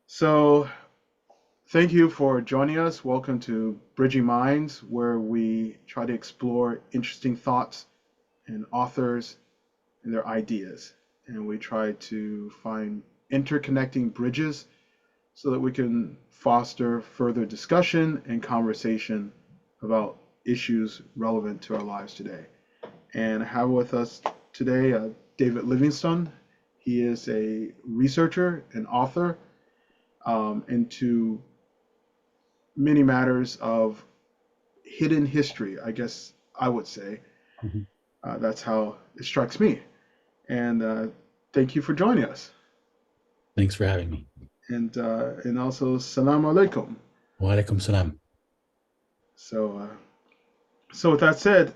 So, thank you for joining us. Welcome to Bridging Minds, where we try to explore interesting thoughts and authors and their ideas. And we try to find interconnecting bridges so that we can foster further discussion and conversation about issues relevant to our lives today. And I have with us today David Livingstone. He is a researcher and author into many matters of hidden history, I guess I would say. Mhm. That's how it strikes me. And thank you for joining us. Thanks for having me. And also, salam alaikum. Wa alaikum salam. So, so with that said,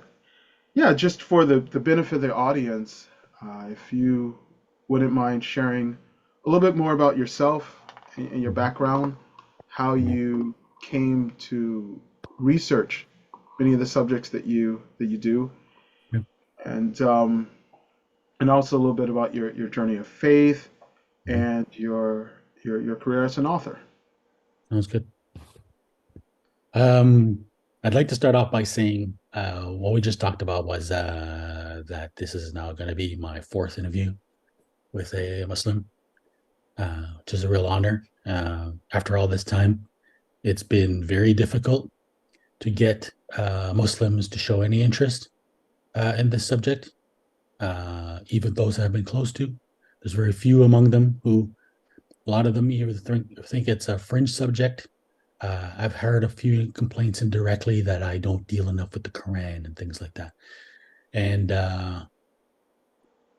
yeah, just for the benefit of the audience, if you wouldn't mind sharing a little bit more about yourself and your Mhm. background, how Mhm. you came to research many of the subjects that you do, Yeah, and and also a little bit about your journey of faith mhm. and your career as an author. Sounds good. Um, I'd like to start off by saying what we just talked about was that this is now going to be my fourth interview with a Muslim, which is a real honor. After all this time, it's been very difficult to get Muslims to show any interest in this subject, even those I've been close to. There's very few among them who a lot of them either think it's a fringe subject. I've heard a few complaints indirectly that I don't deal enough with the Quran and things like that. And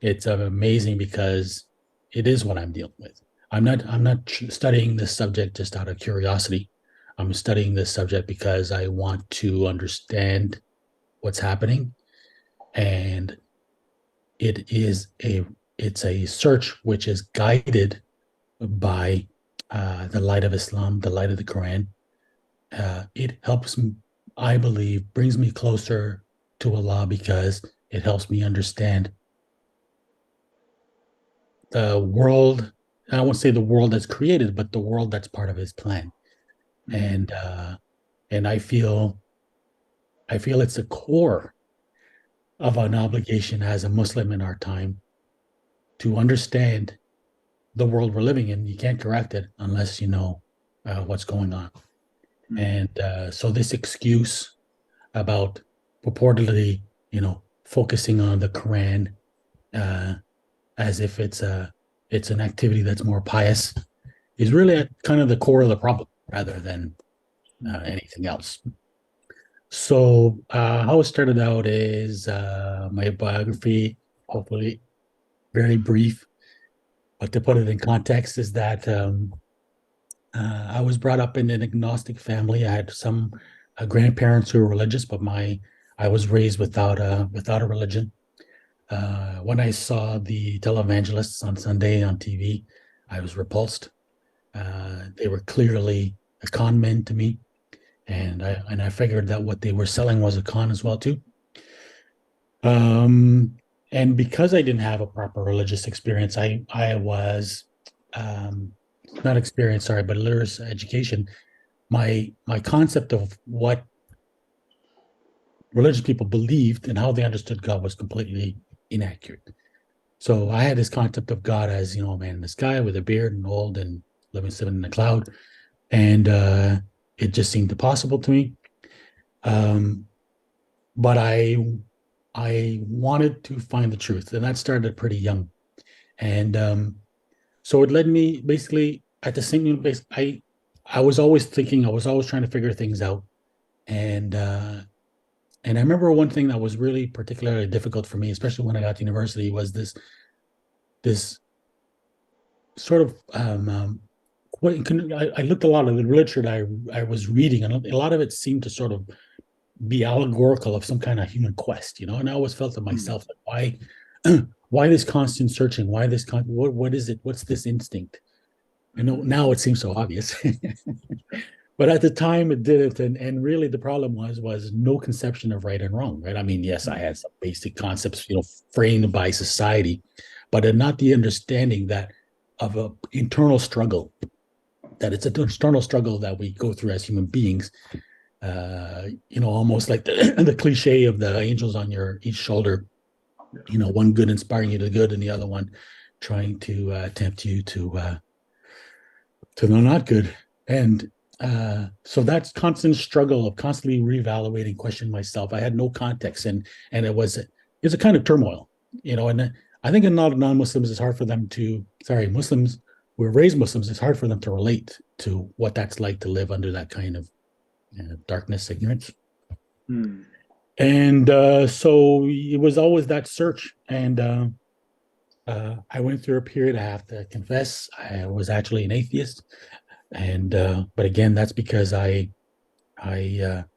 it's amazing because it is what I'm dealing with. I'm not studying this subject just out of curiosity. I'm studying this subject because I want to understand what's happening, and it is a it's a search which is guided by the light of Islam, the light of the Quran. It helps me, I believe, brings me closer to Allah because it helps me understand the world. I won't say the world that's created, but the world that's part of His plan. Mm, And uh, and I feel it's a core of an obligation as a Muslim in our time to understand the world we're living in. You can't correct it unless you know what's going on. mm, And so this excuse about purportedly, focusing on the Quran uh, as if it's an activity that's more pious is really at kind of the core of the problem rather than mm, anything else. So how it started out is my biography, hopefully very brief, but to put it in context, is that I was brought up in an agnostic family. I had some grandparents who were religious, but my I was raised without a religion. When I saw the televangelists on Sunday on TV, I was repulsed. They were clearly a con men to me, and I figured that what they were selling was a con as well too. Um, and because I didn't have a proper religious experience, I was um, not experience, sorry, but literacy education. My concept of what religious people believed and how they understood God was completely inaccurate. So I had this concept of God as, a man in the sky with a beard and old and living in the cloud. And it just seemed impossible to me. Um, but I wanted to find the truth, and that started pretty young. And so it led me basically at the same base. I was always thinking, I was always trying to figure things out. And and I remember one thing that was really particularly difficult for me, especially when I got to university, was this sort of I looked a lot of the literature that I was reading, and a lot of it seemed to sort of be allegorical of some kind of human quest, And I always felt to mm, myself, like, why, why this constant searching? Why what is it? What's this instinct? Now it seems so obvious, but at the time it didn't. And really, the problem was no conception of right and wrong, right? I mean, yes, I mm, had some basic concepts, framed by society, but not the understanding that of a internal struggle that it's an internal struggle that we go through as human beings. Almost like the cliche of the angels on each shoulder, one good inspiring you to good and the other one trying to tempt you to the not good. And so that's constant struggle of constantly reevaluating, questioning myself. I had no context, and it was a kind of turmoil, and I think a lot of non-Muslims, it's hard for them to, Muslims who were raised Muslims, it's hard for them to relate to what that's like to live under that kind of darkness, ignorance. And so it was always that search. And I went through a period, I have to confess, I was actually an atheist. And but again, that's because I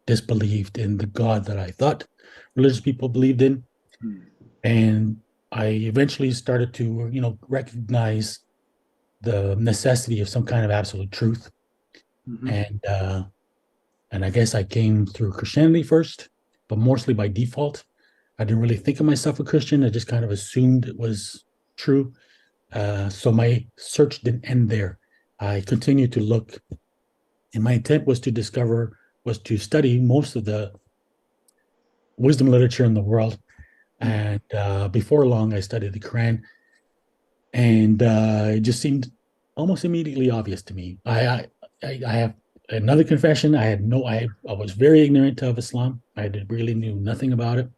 disbelieved in the God that I thought religious people believed in. And I eventually started to, recognize the necessity of some kind of absolute truth. And I guess I came through Christianity first, but mostly by default. I didn't really think of myself a Christian. I just kind of assumed it was true. So my search didn't end there. I continued to look, and my intent was to study most of the wisdom literature in the world. And before long, I studied the Qur'an, and it just seemed almost immediately obvious to me. I have another confession. I was very ignorant of Islam. I really knew nothing about it.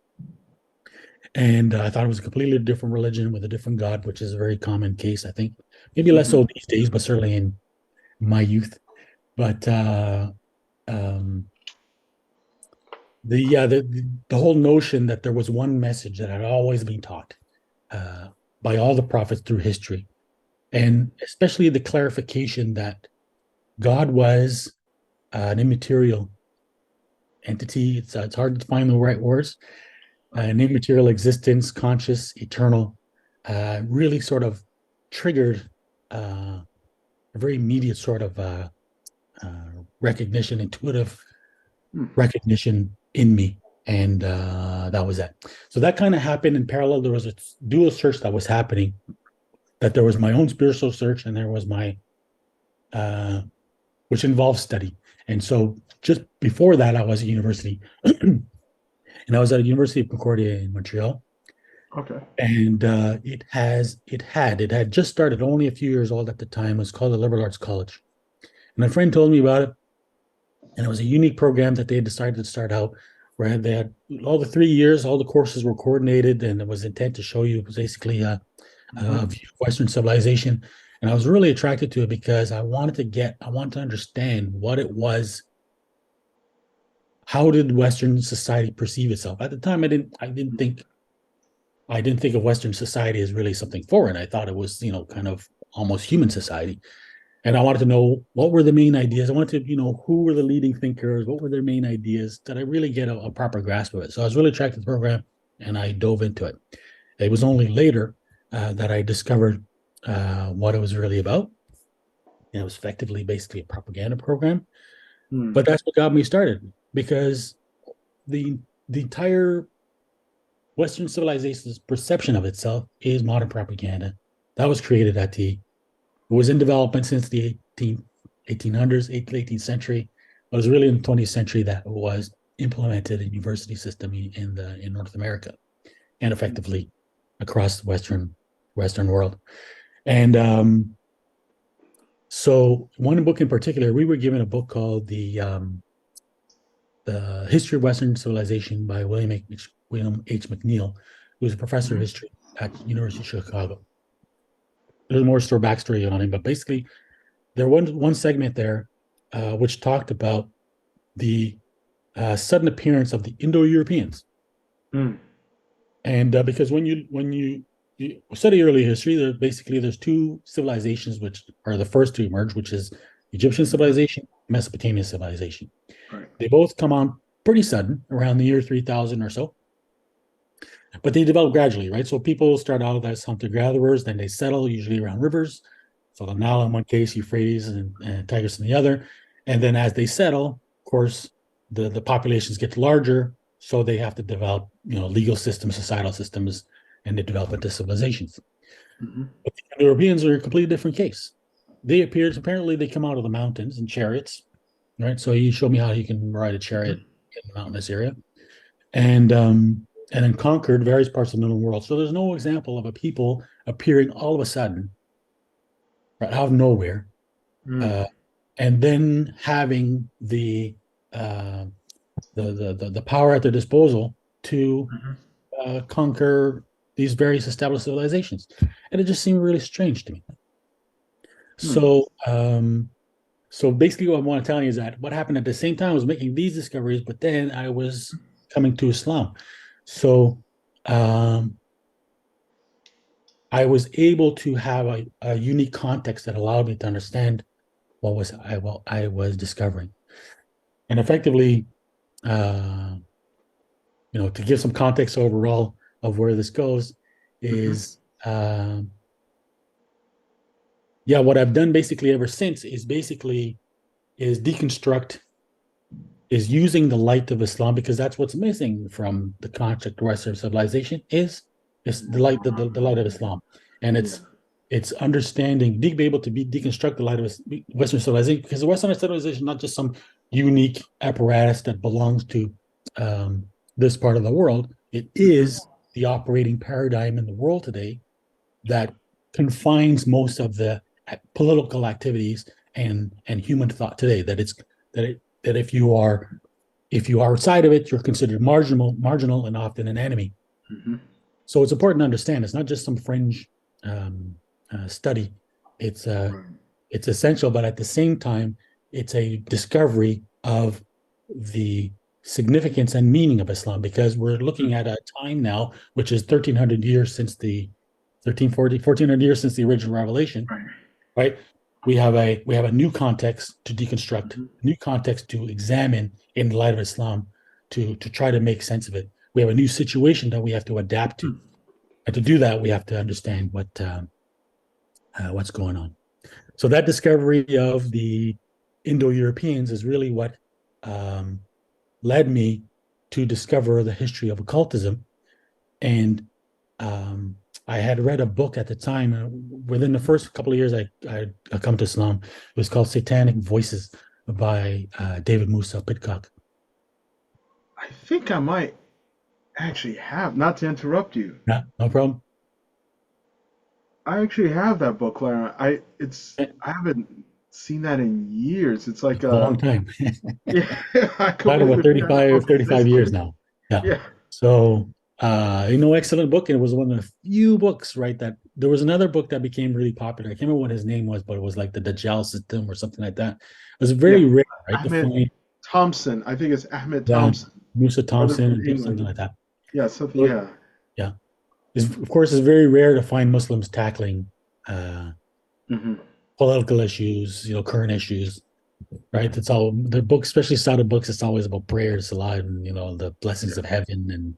And I thought it was a completely different religion with a different God, which is a very common case, I think. Maybe less so these days, but certainly in my youth. But the whole notion that there was one message that had always been taught by all the prophets through history, and especially the clarification that God was an immaterial entity. It's hard to find the right words. An immaterial existence, conscious, eternal, really sort of triggered a very immediate sort of recognition, intuitive recognition in me. And that was that. So that kind of happened in parallel. There was a dual search that was happening, that there was my own spiritual search and there was my, which involves study. And so just before that, I was at university. And I was at the University of Concordia in Montreal. Okay. And it had just started, only a few years old at the time. It was called the Liberal Arts College. And a friend told me about it. And it was a unique program that they had decided to start out, where they had all the 3 years, all the courses were coordinated, and it was intent to show you basically a view of Western civilization. And I was really attracted to it because I wanted to understand what it was. How did Western society perceive itself? At the time, I didn't think of Western society as really something foreign. I thought it was, kind of almost human society. And I wanted to know what were the main ideas. I wanted to, who were the leading thinkers? What were their main ideas? Did I really get a proper grasp of it? So I was really attracted to the program, and I dove into it. It was only later that I discovered what it was really about. And it was effectively basically a propaganda program. But that's what got me started, because the entire Western civilization's perception of itself is modern propaganda. That was created it was in development since the 1800s, 18th century. It was really in the 20th century that it was implemented in university system in North America, and effectively across the Western world. And so one book in particular, we were given a book called the History of Western Civilization by William H. McNeill, who was a professor of history at the University of Chicago. There's more backstory on him, but basically there was one segment there which talked about the sudden appearance of the Indo-Europeans. And because when you study early history, there's two civilizations which are the first to emerge, which is Egyptian civilization, Mesopotamian civilization. Right. They both come on pretty sudden, around the year 3000 or so. But they develop gradually, right? So people start out as hunter-gatherers, then they settle, usually around rivers. So the Nile in one case, Euphrates and Tigris in the other. And then as they settle, of course, the populations get larger, so they have to develop, legal systems, societal systems, and they develop into civilizations. But the Europeans are a completely different case. they appeared. Apparently, they come out of the mountains in chariots, right? So he showed me how you can ride a chariot in the mountainous area, and then conquered various parts of the known world. So there's no example of a people appearing all of a sudden, right, out of nowhere, Mm. uh, and then having uh, the power at their disposal to Mhm. conquer these various established civilizations, and it just seemed really strange to me. Hmm. So basically, what I want to tell you is that what happened at the same time I was making these discoveries, but then I was coming to Islam. So um, I was able to have a unique context that allowed me to understand what I was discovering, and effectively, uh, to give some context overall of where this goes, Mhm. is yeah, what I've done basically ever since is deconstruct, is using the light of Islam, because that's what's missing from the concept of Western civilization is the light, the light of Islam. And Yeah. it's understanding, being able to deconstruct the light of Western civilization, because the Western civilization is not just some unique apparatus that belongs to um, this part of the world. It Mhm. is the operating paradigm in the world today that confines most of the political activities and human thought today. That if you are outside of it, you're considered marginal, and often an enemy. Mhm. So it's important to understand it's not just some fringe um, study. It's Right. it's essential, but at the same time, it's a discovery of the significance and meaning of Islam, because we're looking Mm. at a time now which is 1300 years since the 1340 1400 years since the original revelation, Right. right? We have a new context to deconstruct, Mhm. a new context to examine in the light of Islam, to try to make sense of it. We have a new situation that we have to adapt to, Mm. and to do that, we have to understand what's going on. So that discovery of the Indo-Europeans is really what um, led me to discover the history of occultism. And um, I had read a book at the time. Within the first couple of years, I come to Islam. It was called Satanic Voices by David Musa Pitcock. I think I might actually have, not to interrupt you. Yeah, no problem. I actually have that book, Clara. It's I haven't seen that in years. It's like a long time. yeah, I About completely forgot that book 35 years existed. now. Yeah. Yeah. So, excellent book. And it was one of the few books, right? That there was another book that became really popular. I can't remember what his name was, but it was like the Dajjal system or something like that. It was Yeah. very rare, right? To Ahmed find, Thompson. I think it's Ahmed yeah, Thompson. Musa Brother Thompson from and something England. like that. Yeah, something, So, yeah. yeah. Of course, it's very rare to find Muslims tackling uh, Hmm. political issues, current issues, right? It's all the books, especially Sada books. It's always about prayers alive and the blessings Yeah. of heaven and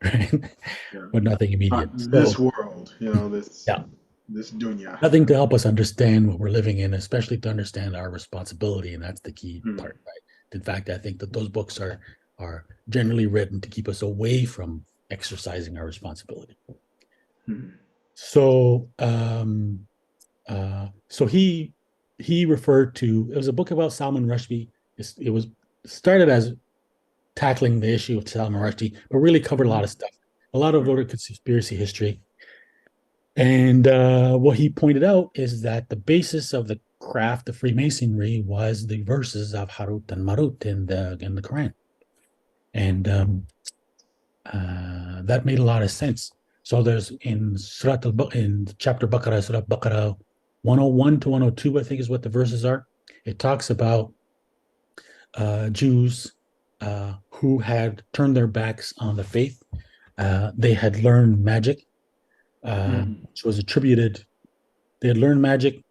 right, Yeah. but nothing Not immediate. this So world, yeah, this dunya. nothing to help us understand what we're living in, especially to understand our responsibility, and that's the key Hmm. part, right? In fact, I think that those books are generally written to keep us away from exercising our responsibility. Hmm. So so he referred to, it was a book about Salman Rushdie. It was started as tackling the issue of Salman Rushdie, but really covered a lot of Hmm. stuff, a lot of other conspiracy history. And what he pointed out is that the basis of the craft of Freemasonry was the verses of Harut and Marut in the Quran, and that made a lot of sense. So there's in chapter Baqarah, Surah Baqarah 101 to 102, I think is what the verses are. It talks about Jews who had turned their backs on the faith. They had learned magic, Hmm. which was attributed. They had learned magic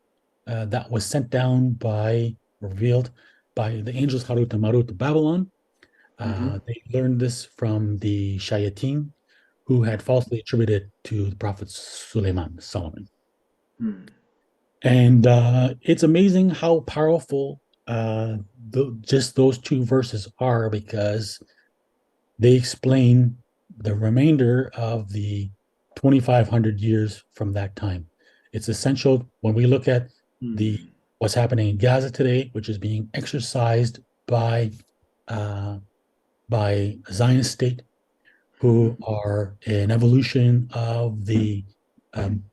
that was sent down revealed by the angels Harut and Marut of Babylon. Hmm. They learned this from the Shayateen, who had falsely attributed to the prophet Solomon. Hmm. And it's amazing how powerful just those two verses are, because they explain the remainder of the 2,500 years from that time. It's essential when we look at the Hmm. what's happening in Gaza today, which is being exercised by uh, by a Zionist state, who are an evolution of the um,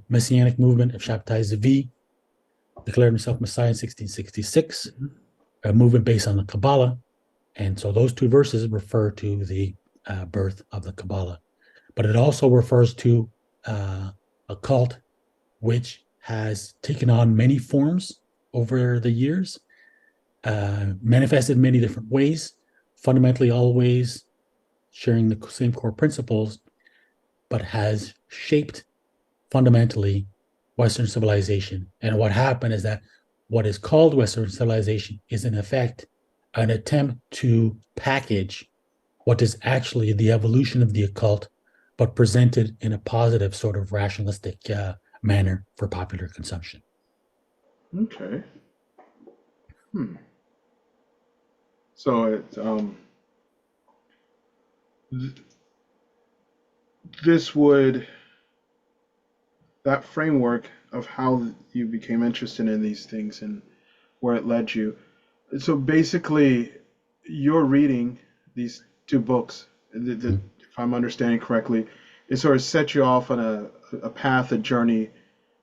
Messianic movement of Shabtai Zvi, declared himself Messiah in 1666, Mhm. a movement based on the Kabbalah. And so those two verses refer to the birth of the Kabbalah. But it also refers to a cult which has taken on many forms over the years, manifested in many different ways, fundamentally always sharing the same core principles, but has shaped fundamentally Western civilization. And what happened is that what is called Western civilization is, in effect, an attempt to package what is actually the evolution of the occult, but presented in a positive, sort of rationalistic manner for popular consumption. Okay. Hmm. So th- this would that framework of how you became interested in these things and where it led you. So basically, you're reading these two books, Mhm. if I'm understanding correctly, it sort of set you off on a path, a journey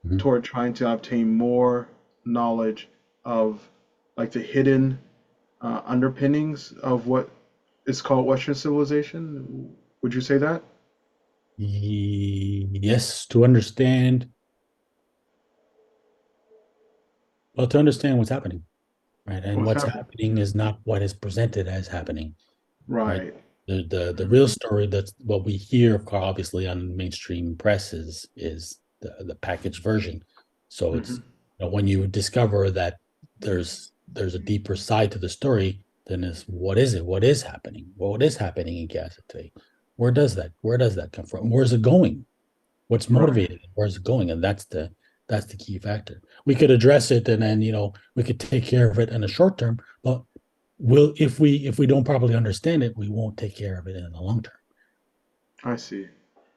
Mhm. toward trying to obtain more knowledge of like the hidden underpinnings of what is called Western civilization. Would you say that? Yes, to understand, well, to understand what's happening, right? And What's what's happening? happening is not what is presented as happening, right? Right. The real story, that's what we hear, of course, obviously on mainstream press, is the packaged version. So it's, Hmm. when you discover that there's a deeper side to the story, then is what is it? What is happening? What is happening in Gaza today? Where does that come from? Where's it going? What's Right. motivating it? Where's it going? And that's the key factor. We could address it, and then we could take care of it in the short term, but if we don't properly understand it, we won't take care of it in the long term. I see.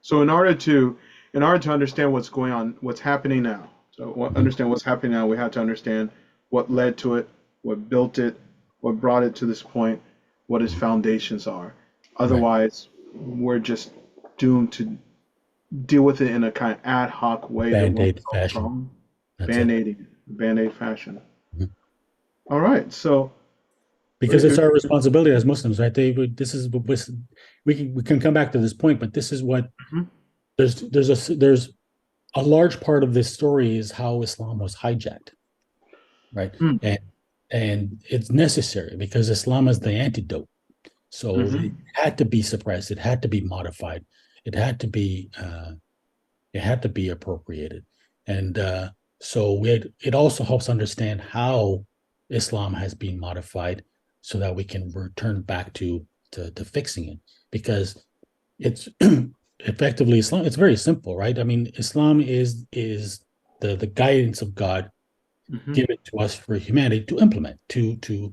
So in order to understand what's going on, what's happening now. So Mhm. understand what's happening now, we have to understand what led to it, what built it, what brought it to this point, what its Mhm. foundations are. Right. Otherwise, we're just doomed to deal with it in a kind of ad hoc way that won't Band-aid solve the fashion. problem. That's it. Band-aiding, band-aid fashion. Mhm. All right. So Because it's it, our responsibility as Muslims, right? This is we can come back to this point, but this is what mhm. there's a large part of this story is how Islam was hijacked, right? Mm, And it's necessary because Islam is the antidote. So it mhm. had to be suppressed. It had to be modified. It had to be appropriated. And so it also helps understand how Islam has been modified so that we can return back to fixing it. Because it's effectively Islam, it's very simple, right? I mean, Islam is the guidance of God Mhm. given to us for humanity to implement,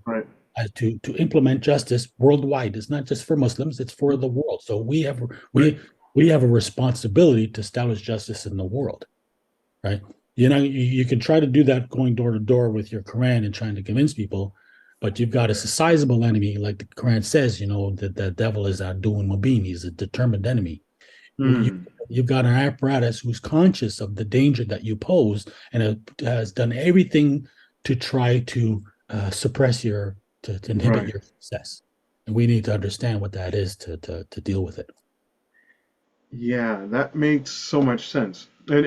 Right. to implement justice worldwide. It's not just for Muslims; it's for Mhm. the world. So we have Right. we have a responsibility to establish justice in the world, right? You can try to do that going door to door with your Quran and trying to convince people, but you've got a sizable enemy, like the Quran says. That the devil is doing mubin. He's a determined enemy. You, Mm. you've got an apparatus who's conscious of the danger that you pose and has done everything to try to suppress to inhibit Right. your success. And we need to understand what that is to deal with it. Yeah, that makes so much sense. And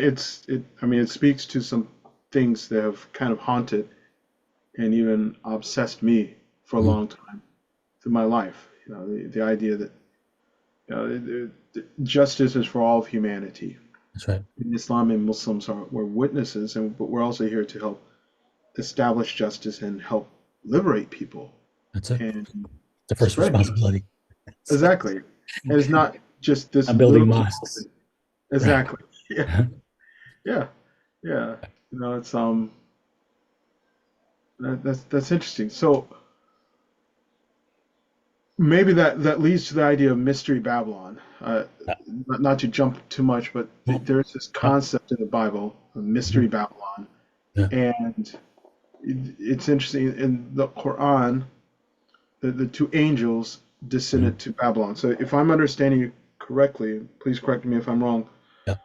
I mean, it speaks to some things that have kind of haunted and even obsessed me for a Mhm. long time through my life. The idea that justice is for all of humanity. That's right. And Islam and Muslims we're witnesses, but we're also here to help establish justice and help liberate people That's it. and The first spread justice. responsibility. Exactly. And it's not just this I'm building little mosques. community. Right. Exactly. Yeah. Yeah. Yeah. It's that's interesting. So maybe that leads to the idea of mystery Babylon. Not to jump too much, but Well, there's this yeah, concept in the Bible of mystery mhm, Babylon, Yeah. And it's interesting in the Quran, the two angels Mhm. descended to Babylon. So if I'm understanding you correctly, please correct me if I'm wrong. Yeah.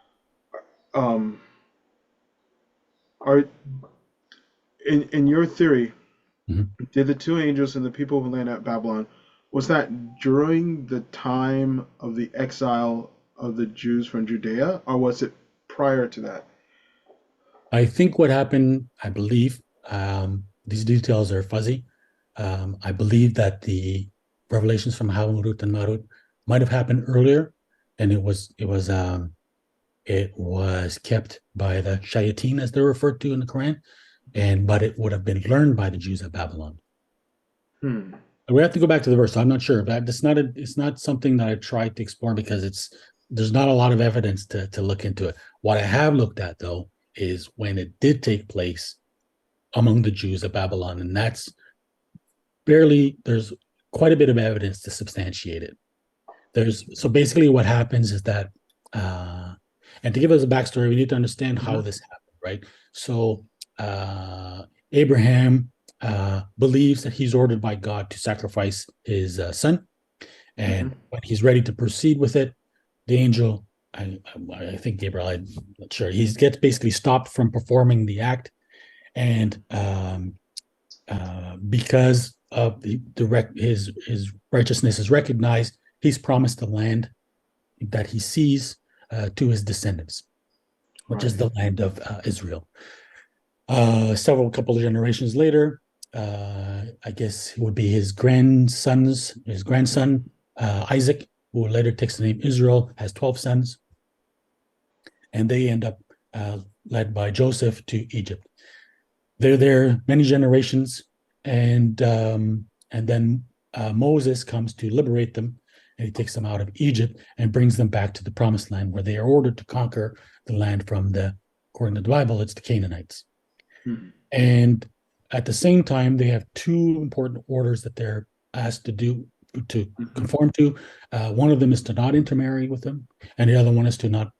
Um, are in your theory, Mhm. did the two angels and the people who land at Babylon, was that during the time of the exile of the Jews from Judea, or was it prior to that? I think what happened, I believe, these details are fuzzy. I believe that the revelations from Harut and Marut might have happened earlier, and it was kept by the shayateen, as they're referred to in the Quran, but it would have been learned by the Jews at Babylon. Hmm. We have to go back to the verse. So I'm not sure. It's not something that I tried to explore because there's not a lot of evidence to look into it. What I have looked at though is when it did take place among the Jews at Babylon, and there's quite a bit of evidence to substantiate it. So basically what happens is that, uh, and to give us a backstory, we need to understand how Mhm. this happened, right? So Abraham believes that he's ordered by God to sacrifice his son, and Mhm. when he's ready to proceed with it, the angel, I think Gabriel, I'm not sure, he gets basically stopped from performing the act, and because of his righteousness is recognized, he's promised the land that he sees to his descendants, which is Right. the land of Israel. Several couple of generations later, I guess it would be his grandson Isaac, who later takes the name Israel, has 12 sons, and they end up led by Joseph to Egypt. They're there many generations, and then Moses comes to liberate them, and he takes them out of Egypt and brings them back to the Promised Land, where they are ordered to conquer the land according to the Bible, it's the Canaanites. Mhm. And at the same time, they have two important orders that they're asked to Mhm. conform to. One of them is to not intermarry with them, and the other one is to not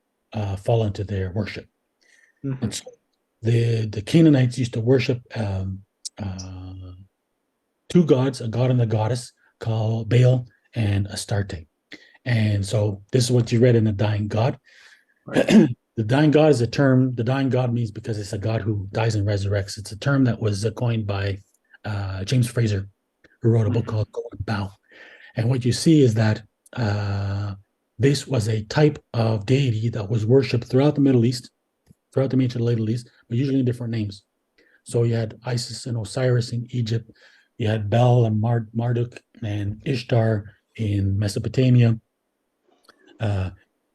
fall into their worship. And Mhm. so the Canaanites used to worship uh, two gods, a god and a goddess, called Baal and Astarte. And so this is what you read in the Dying God. Right. The dying God is a term. The dying God means because it's a God who dies and resurrects. It's a term that was coined by James Fraser, who wrote a book Mhm. called Go and Bow. And what you see is that uh, this was a type of deity that was worshipped throughout the Middle East, throughout the ancient Middle East, but usually in different names. So you had Isis and Osiris in Egypt. You had Bel and Marduk and Ishtar in Mesopotamia. Uh,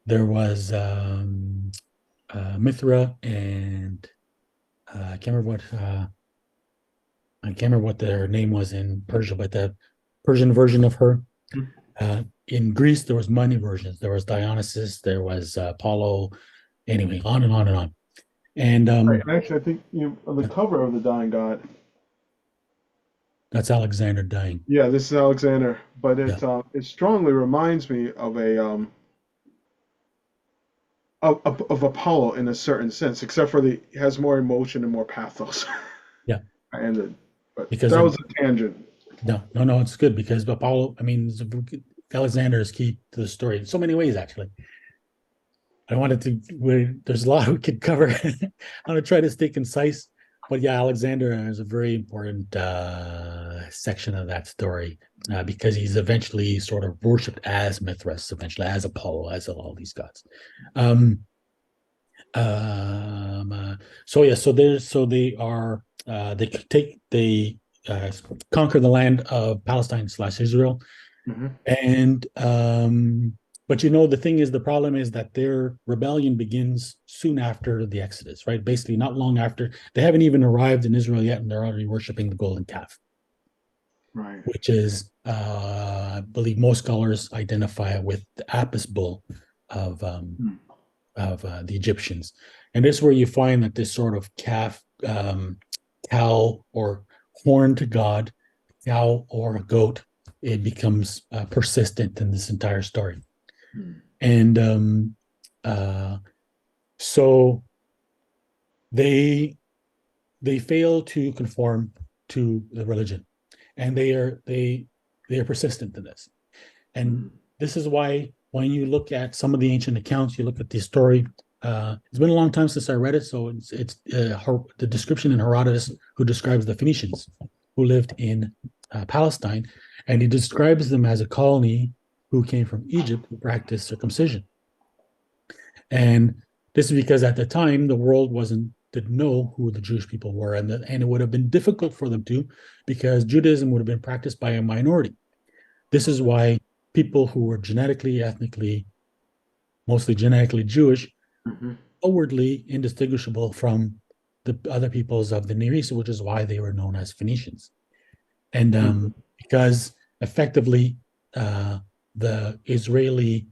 there was Mithra and I can't remember what their name was in Persia, but the Persian version of her. In Greece, there was many versions. There was Dionysus, there was Apollo. Anyway, on and on and on. And Right. Actually, I think on the cover of the Dying God. that's Alexander dying. Yeah, this is Alexander, but Yeah. it strongly reminds me of a of Apollo in a certain sense, except for the it has more emotion and more pathos. Yeah. I ended, but Because that was a tangent. no, no, no, it's good because Apollo, I mean, Alexander is key to the story in so many ways, actually. I wanted there's a lot we could cover. I'm going to try to stay concise. But yeah, Alexander is a very important section of that story because he's eventually sort of worshipped as Mithras, eventually as Apollo, as all these gods. Um, um, uh, so yeah, so they are they conquer the land of Palestine slash Israel, Hmm. and but the thing is, the problem is that their rebellion begins soon after the Exodus, right? Basically, not long after. They haven't even arrived in Israel yet, and they're already worshiping the golden calf, Right. which is, I believe, most scholars identify it with the Apis bull of Hmm. the Egyptians, and this is where you find that this sort of calf, cow or horned god, cow or a goat, it becomes persistent in this entire story. Hmm. And uh, so they they fail to conform to the religion, and they are persistent in this. And this is why when you look at some of the ancient accounts, you look at the story. It's been a long time since I read it, so it's the description in Herodotus, who describes the Phoenicians who lived in Palestine, and he describes them as a colony who came from Egypt who practiced circumcision. And this is because at the time the world didn't know who the Jewish people were, and it would have been difficult for them to, because Judaism would have been practiced by a minority. This is why people who were mostly genetically Jewish, outwardly indistinguishable from the other peoples of the Near East, which is why they were known as Phoenicians. And because effectively the early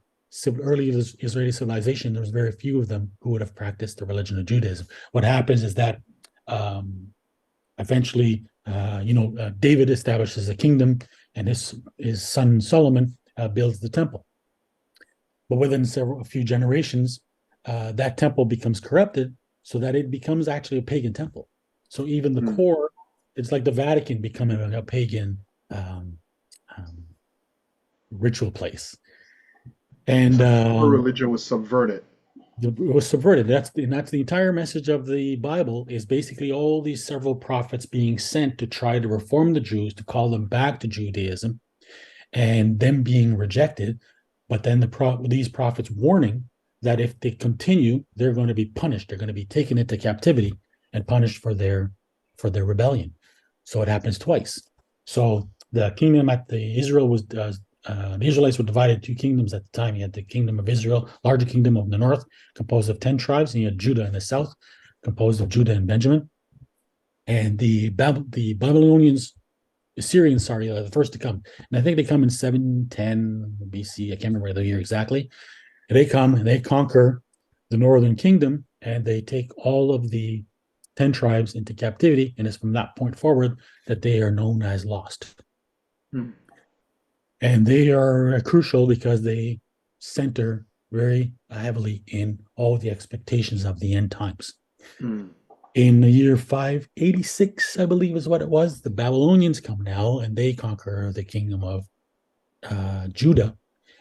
Israeli civilization, there was very few of them who would have practiced the religion of Judaism. What happens is that eventually, David establishes a kingdom, and his son Solomon builds the temple. But within a few generations, that temple becomes corrupted, so that it becomes actually a pagan temple. So even the core, it's like the Vatican becoming a pagan ritual place. And religion was subverted. It was subverted. That's the entire message of the Bible, is basically all these several prophets being sent to try to reform the Jews, to call them back to Judaism, and them being rejected. But then these prophets warning that if they continue, they're going to be punished. They're going to be taken into captivity and punished for their rebellion. So it happens twice. So the kingdom the Israelites were divided into two kingdoms at the time. You had the kingdom of Israel, larger kingdom of the north, composed of 10 tribes, and you had Judah in the south, composed of Judah and Benjamin. And the Assyrians, are the first to come. And I think they come in 710 BC. I can't remember the year exactly. And they come and they conquer the northern kingdom, and they take all of the 10 tribes into captivity. And it's from that point forward that they are known as lost. And they are crucial because they center very heavily in all the expectations of the end times. In the year 586, I believe is what it was, the Babylonians come now, and they conquer the kingdom of Judah,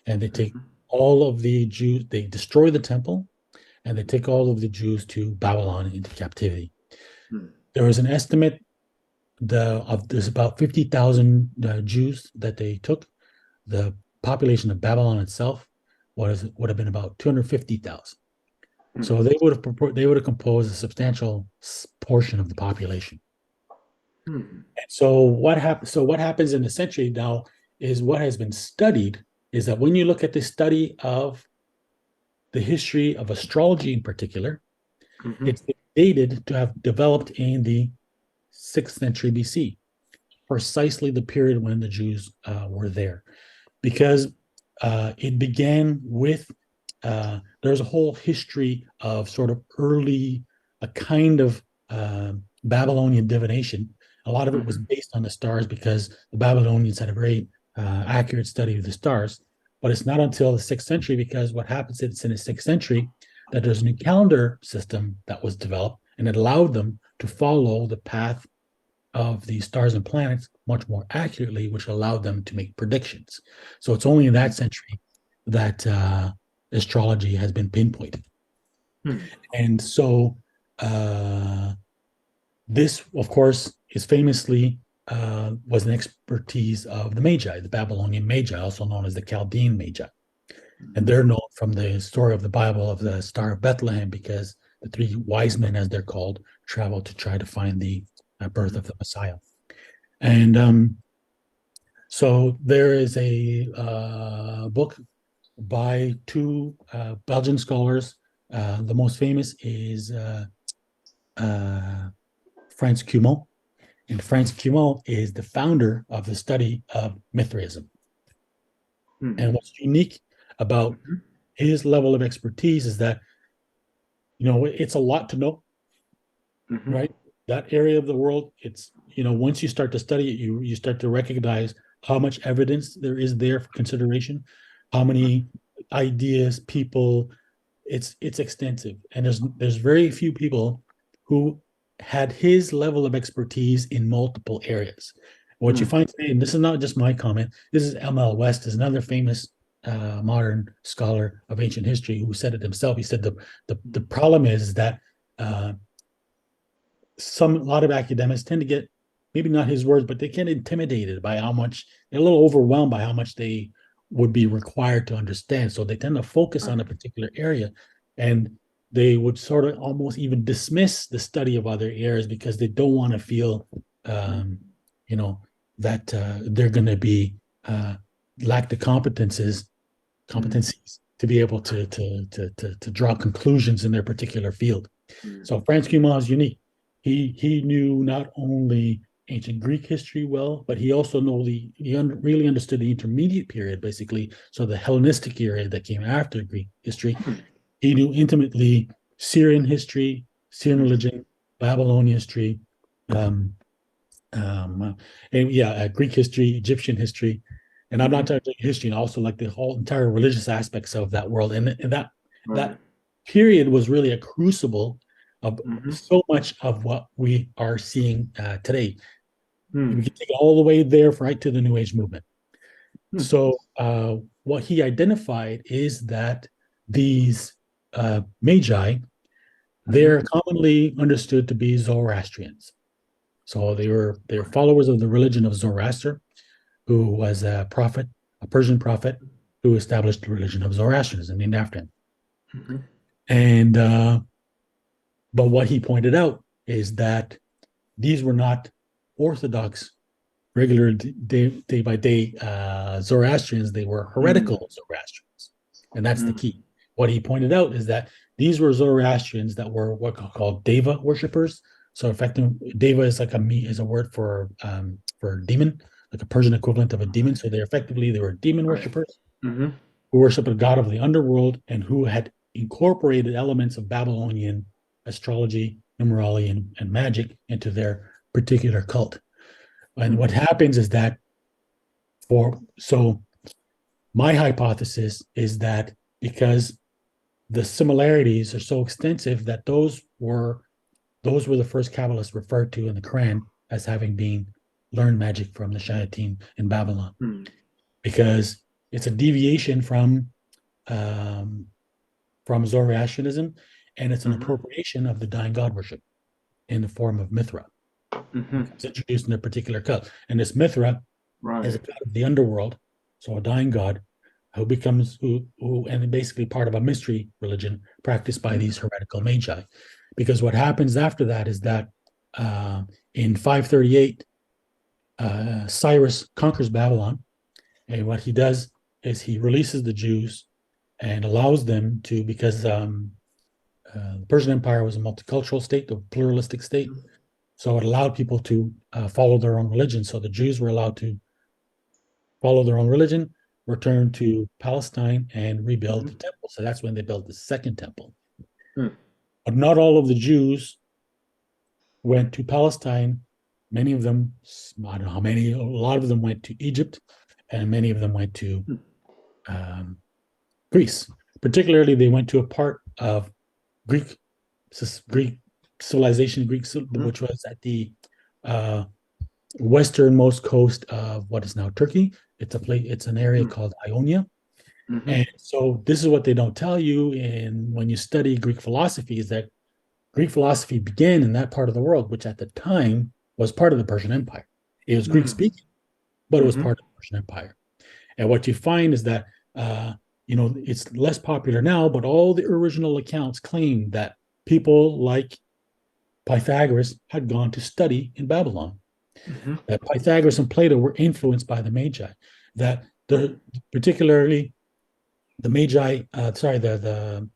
and they take all of the Jews, they destroy the temple, and they take all of the Jews to Babylon into captivity. There is an estimate there's about 50,000 Jews that they took. The population of Babylon itself would have been about 250,000. So they would have composed a substantial portion of the population. And so what happens in the century now is, what has been studied is that when you look at the study of the history of astrology in particular, it's dated to have developed in the 6th century BC, precisely the period when the Jews were there. Because it began with, there's a whole history of sort of early, a kind of Babylonian divination. A lot of it was based on the stars, because the Babylonians had a very accurate study of the stars. But it's not until the 6th century, because what happens is, it's in the 6th century that there's a new calendar system that was developed, and it allowed them to follow the path of the stars and planets much more accurately, which allowed them to make predictions. So it's only in that century that astrology has been pinpointed. And so this, of course, is famously was an expertise of the Magi, the Babylonian Magi, also known as the Chaldean Magi. And they're known from the story of the Bible of the Star of Bethlehem, because the three wise men, as they're called, traveled to try to find the birth of the Messiah. And so there is a book by two Belgian scholars. The most famous is Frans Cumont. And Frans Cumont is the founder of the study of Mithraism. And what's unique about his level of expertise is that, it's a lot to know, right? That area of the world, it's, once you start to study it, you start to recognize how much evidence there is there for consideration, how many ideas, people, it's extensive. And there's very few people who had his level of expertise in multiple areas. What you find today, and this is not just my comment, this is M.L. West, is another famous modern scholar of ancient history who said it himself. He said the problem is that a lot of academics tend to get, maybe not his words, but they get intimidated by how much, they're a little overwhelmed by how much they would be required to understand. So they tend to focus on a particular area, and they would sort of almost even dismiss the study of other areas because they don't want to feel, you know, that they're going to be lack the competencies to be able to draw conclusions in their particular field. So Franz Cumont is unique. He knew not only ancient Greek history well, but he also really understood the intermediate period, basically. So the Hellenistic era that came after Greek history. He knew intimately Syrian history, Syrian religion, Babylonian history, Greek history, Egyptian history, and I'm not talking history, and also like the whole entire religious aspects of that world. And that period was really a crucible of so much of what we are seeing today. We can take it all the way there, right to the New Age movement. So what he identified is that these magi, they're commonly understood to be Zoroastrians. So they're followers of the religion of Zoroaster, who was a prophet, a Persian prophet, who established the religion of Zoroastrianism, named after him. And but what he pointed out is that these were not Orthodox, regular day by day Zoroastrians. They were heretical Zoroastrians, and that's the key. What he pointed out is that these were Zoroastrians that were what are called Deva worshippers. So, effectively, Deva is like a word for demon, like a Persian equivalent of a demon. So they were demon worshippers who worshiped a god of the underworld and who had incorporated elements of Babylonian astrology, numerology, and magic into their particular cult. And what happens is that my hypothesis is that because the similarities are so extensive that those were the first Kabbalists referred to in the Qur'an as having been learned magic from the Shayateen in Babylon, because it's a deviation from Zoroastrianism, and it's an appropriation of the dying god worship in the form of Mithra. It's introduced in a particular cult, and this Mithra is a god of the underworld, so a dying god who becomes and basically part of a mystery religion practiced by these heretical magi. Because what happens after that is that in 538, Cyrus conquers Babylon, and what he does is he releases the Jews and allows them to, because the Persian Empire was a multicultural state, a pluralistic state, so it allowed people to follow their own religion. So the Jews were allowed to follow their own religion, return to Palestine, and rebuild the temple. So that's when they built the second temple. But not all of the Jews went to Palestine. Many of them, I don't know how many, a lot of them went to Egypt, and many of them went to Greece. Particularly, they went to a part of Greek civilization, which was at the westernmost coast of what is now Turkey. It's an area called Ionia. And so this is what they don't tell you when you study Greek philosophy, is that Greek philosophy began in that part of the world, which at the time was part of the Persian Empire. It was Greek speaking, but it was part of the Persian Empire. And what you find is that, it's less popular now, but all the original accounts claim that people like Pythagoras had gone to study in Babylon. That Pythagoras and Plato were influenced by the Magi. That particularly the Magi, the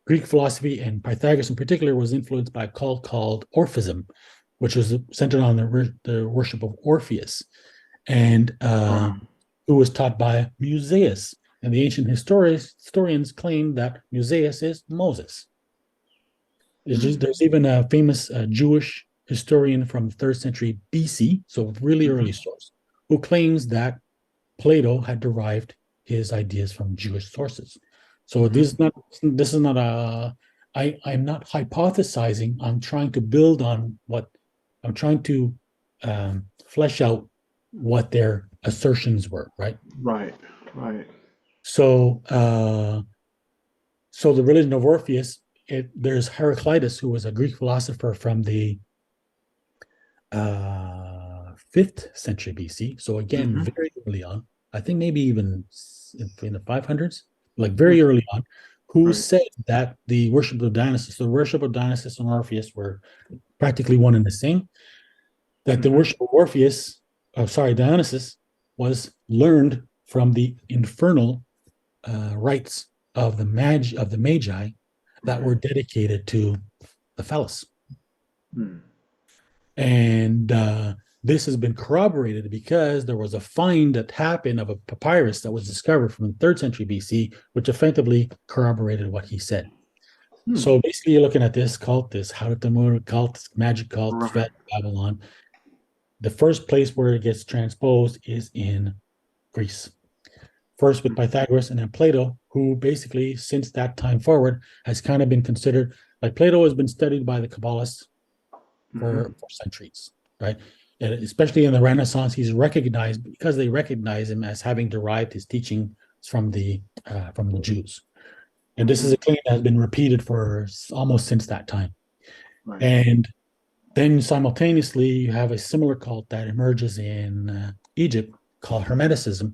Greek philosophy and Pythagoras in particular was influenced by a cult called Orphism, which was centered on the worship of Orpheus, and who was taught by Musaeus. And the ancient historians claim that Musaeus is Moses. There's even a famous Jewish historian from the 3rd century BC, so really early source, who claims that Plato had derived his ideas from Jewish sources. So this is not I'm not hypothesizing. I'm trying to build on what I'm trying to flesh out what their assertions were, right? Right. Right. So, so the religion of Orpheus, there's Heraclitus, who was a Greek philosopher from the 5th century BC. So again, Mm-hmm. very early on, I think maybe even in the 500s, like very early on, who Right. said that the worship of Dionysus, the worship of Dionysus and Orpheus were practically one and the same. That the Mm-hmm. worship of Orpheus, Dionysus, was learned from the infernal rites of the Magi that Right. were dedicated to the phallus. Mm. And this has been corroborated because there was a find that happened of a papyrus that was discovered from the 3rd century BC, which effectively corroborated what he said. Hmm. So basically, you're looking at this cult, this Haratamura cult, this magic cult, Right. Babylon. The first place where it gets transposed is in Greece. First with Pythagoras and then Plato, who basically, since that time forward, has kind of been considered, like Plato has been studied by the Kabbalists Mm-hmm. for centuries, right? And especially in the Renaissance, he's recognized because they recognize him as having derived his teaching from the Jews. And this Mm-hmm. is a claim that has been repeated for almost since that time. Right. And then simultaneously, you have a similar cult that emerges in Egypt called Hermeticism,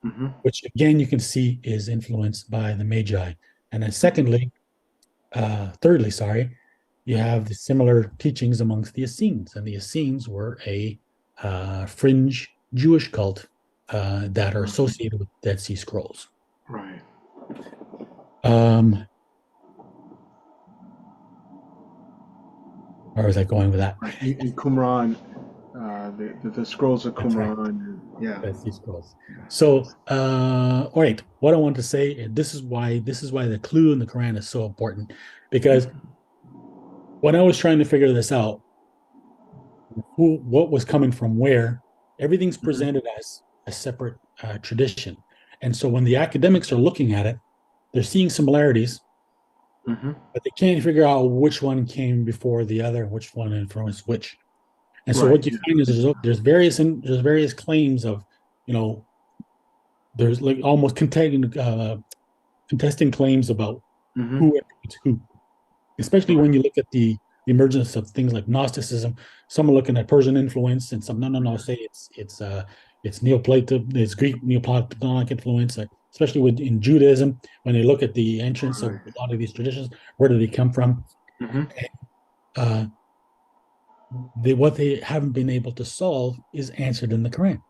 Mm-hmm. which again you can see is influenced by the Magi. And then Mm-hmm. thirdly, sorry, you have the similar teachings amongst the Essenes, and the Essenes were a fringe Jewish cult that are Right. associated with Dead Sea Scrolls. Right. Um, where was I going with that? Right. In Qumran, the scrolls of That's right. Qumran. Yeah. Dead Sea Scrolls. Yeah. So, all right. What I want to say, and this is why the clue in the Quran is so important, because when I was trying to figure this out, what was coming from where, everything's Mm-hmm. presented as a separate tradition. And so when the academics are looking at it, they're seeing similarities, Mm-hmm. but they can't figure out which one came before the other, which one influenced which. And so Right. what you Yeah. find is there's various claims of, you know, there's like almost contesting claims about Mm-hmm. who it's who, especially when Right. you look at the emergence of things like Gnosticism. Some are looking at Persian influence, and some no, say it's Neoplaton, it's Greek Neoplatonic influence, especially in Judaism. When they look at the entrance of Right. a lot of these traditions, where do they come from? Mm-hmm. Uh, what they haven't been able to solve is answered in the Quran.